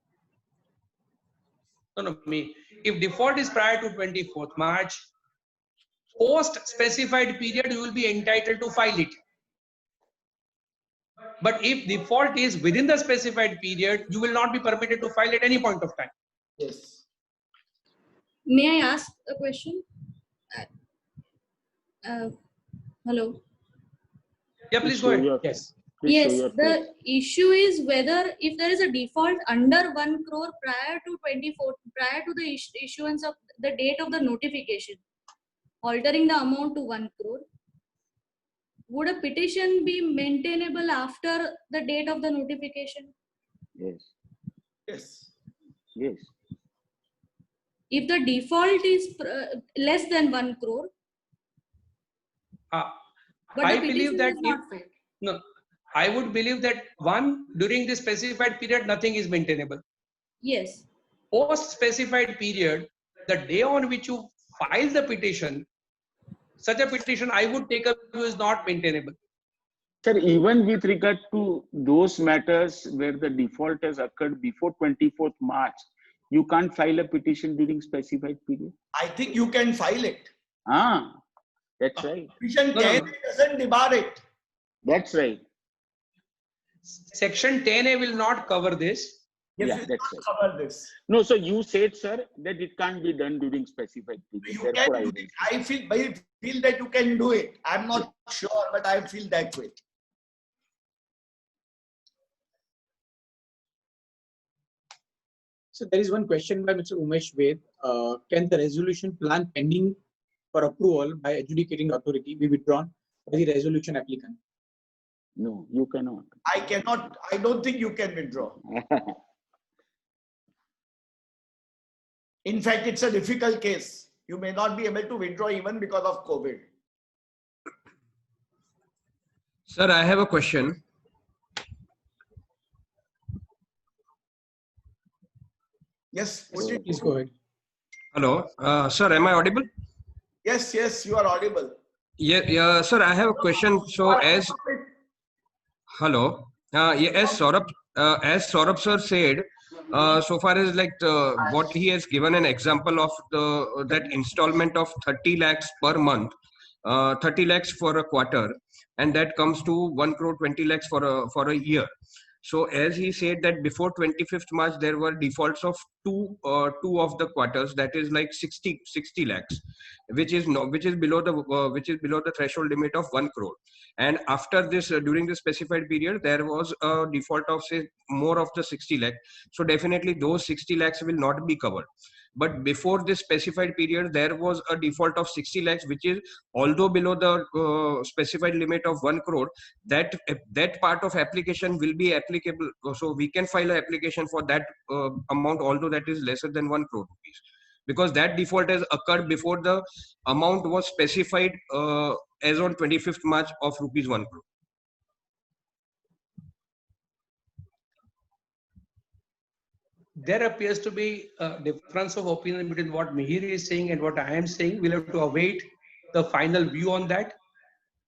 No, if default is prior to 24th March, post specified period, you will be entitled to file it. But if default is within the specified period, you will not be permitted to file at any point of time. Yes. May I ask a question? Hello. Yeah, please go ahead. Yes. Yes, the issue is whether if there is a default under 1 crore prior to 24, prior to the issuance of the date of the notification, altering the amount to 1 crore, would a petition be maintainable after the date of the notification? Yes. Yes. Yes. If the default is less than 1 crore, but I the believe petition that is not filed. no, I would believe that during the specified period, nothing is maintainable. Yes. Post specified period, the day on which you file the petition, such a petition I would take up is not maintainable. Sir, even with regard to those matters where the default has occurred before 24th March, you can't file a petition during specified period? I think you can file it. That's right. Petition No. doesn't debar it. That's right. Section 10A will not cover this. Yes, Yeah, it that's will right. cover this. No, so you said, sir, that it can't be done during specified period. You Therefore, can do it. I feel that you can do it. I'm not sure, but I feel that way. So there is one question by Mr. Umesh Ved. Can the resolution plan pending for approval by adjudicating authority be withdrawn by the resolution applicant? No, you cannot. I cannot, I don't think you can withdraw. In fact, it's a difficult case. You may not be able to withdraw even because of COVID. Sir, I have a question. Yes, put it. Please go ahead. Hello. Sir, am I audible? Yes, yes, you are audible. Yeah, sir, I have a question. So as hello, as Saurabh sir said, so far as like what he has given an example of that installment of 30 lakhs per month, 30 lakhs for a quarter, and that comes to 1 crore 20 lakhs for a year. So as he said that before 25th March, there were defaults of two of the quarters, that is like 60 lakhs, which is below the threshold limit of 1 crore. And after this, during the specified period, there was a default of say more of the 60 lakh. So definitely those 60 lakhs will not be covered. But before this specified period, there was a default of 60 lakhs, which is although below the specified limit of 1 crore, that part of application will be applicable. So we can file an application for that amount, although that is lesser than 1 crore rupees, because that default has occurred before the amount was specified as on 25th March of rupees 1 crore. There appears to be a difference of opinion between what Mihir is saying and what I am saying. We'll have to await the final view on that.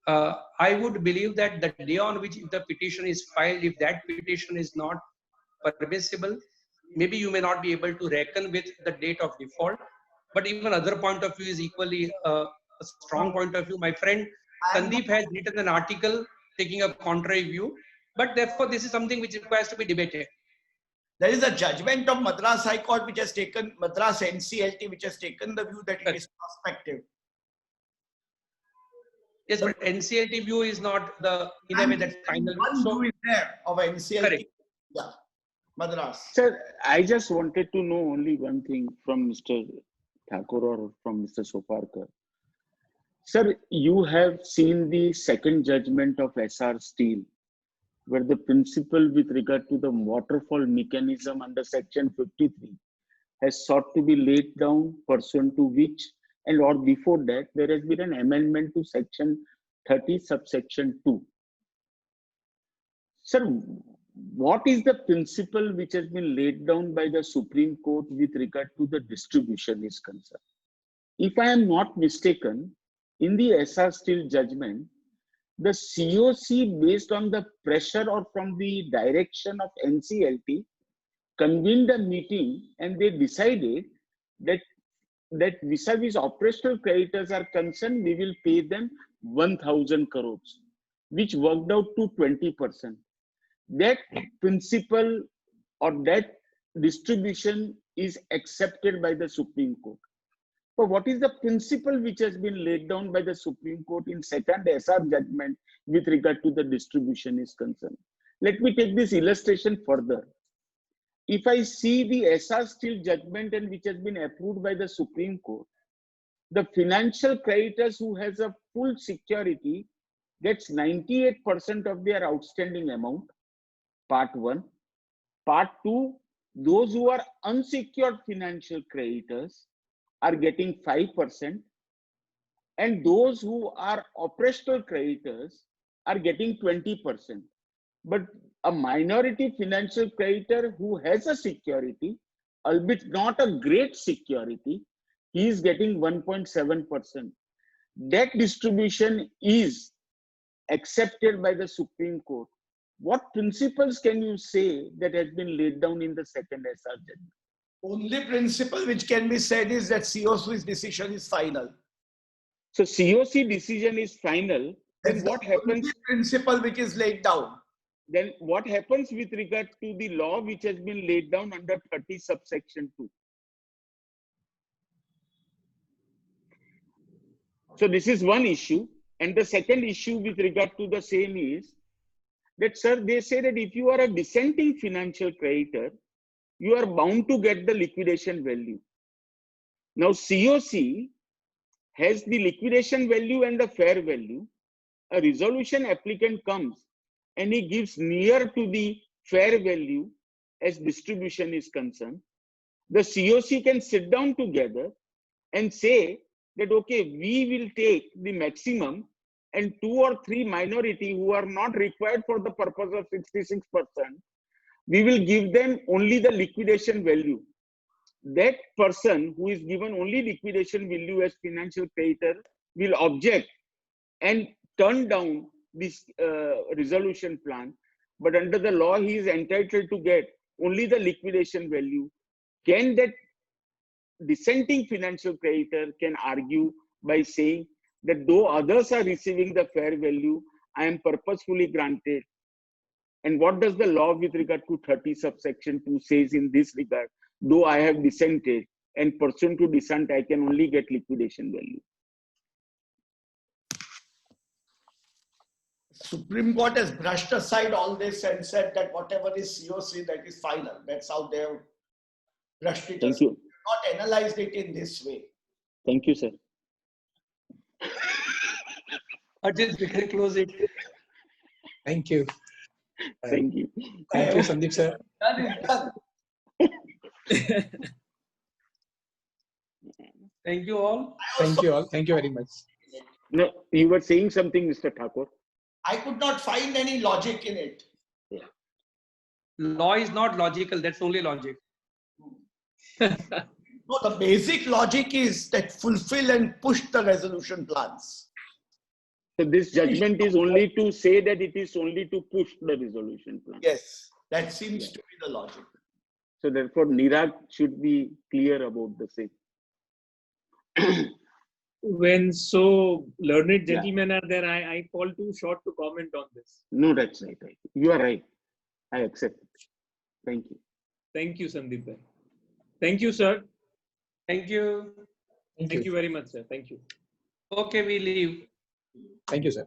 I would believe that the day on which the petition is filed, if that petition is not permissible, maybe you may not be able to reckon with the date of default. But even other point of view is equally a strong point of view. My friend Sandeep has written an article taking a contrary view, but therefore this is something which requires to be debated. There is a judgment of Madras High Court which has taken, Madras NCLT, which has taken the view that it is prospective. Yes, but NCLT view is not the, in a way, that's final. One So, view is there of NCLT. correct. Yeah, Madras. Sir, I just wanted to know only one thing from Mr. Thakur or from Mr. Soparkar. Sir, you have seen the second judgment of SR Steel, where the principle with regard to the waterfall mechanism under section 53 has sought to be laid down, pursuant to which, and or before that, there has been an amendment to section 30 subsection 2. Sir, what is the principle which has been laid down by the Supreme Court with regard to the distribution is concerned? If I am not mistaken, in the SR Steel judgment, the COC, based on the pressure or from the direction of NCLT, convened a meeting and they decided that vis-a-vis operational creditors are concerned, we will pay them 1,000 crores, which worked out to 20%. That principle or that distribution is accepted by the Supreme Court. But what is the principle which has been laid down by the Supreme Court in second SR judgment with regard to the distribution is concerned? Let me take this illustration further. If I see the SR Steel judgment and which has been approved by the Supreme Court, the financial creditors who has a full security gets 98% of their outstanding amount, part 1. Part 2, those who are unsecured financial creditors are getting 5%, and those who are operational creditors are getting 20%. But a minority financial creditor who has a security, albeit not a great security, he is getting 1.7%. That distribution is accepted by the Supreme Court. What principles can you say that has been laid down in the second SR judgment? Only principle which can be said is that COC's decision is final. So COC decision is final. Then what happens? The principle which is laid down. Then what happens with regard to the law which has been laid down under 30 subsection 2? So this is one issue. And the second issue with regard to the same is that, sir, they say that if you are a dissenting financial creditor, you are bound to get the liquidation value. Now, COC has the liquidation value and the fair value. A resolution applicant comes and he gives near to the fair value as distribution is concerned. The COC can sit down together and say that, okay, we will take the maximum and 2 or 3 minority who are not required for the purpose of 66%, we will give them only the liquidation value. That person who is given only liquidation value as financial creditor will object and turn down this resolution plan. But under the law, he is entitled to get only the liquidation value. Can that dissenting financial creditor can argue by saying that though others are receiving the fair value, I am purposefully granted And what does the law with regard to 30 subsection 2 says in this regard? Though I have dissented and pursuant to dissent, I can only get liquidation value. Supreme Court has brushed aside all this and said that whatever is COC, that is final. That's how they have brushed it Thank aside. you. Not analyzed it in this way. Thank you, sir. Ajit, we can close it. Thank you. Thank you. Thank you, Sandeep sir. Thank you all. Thank you all. Thank you very much. No, you were saying something, Mr. Thakur. I could not find any logic in it. Law is not logical. That's only logic. No, the basic logic is that fulfill and push the resolution plans. So this judgment is only to say that it is only to push the resolution plan. Yes, that seems to be the logic. So therefore, Nirag should be clear about the same. When so learned gentlemen are there, I fall too short to comment on this. No, that's right. You are right. I accept it. Thank you. Thank you, Sandeep bhai. Thank you, sir. Thank you. Thank you very much, sir. Thank you. Okay, we leave. Thank you, sir.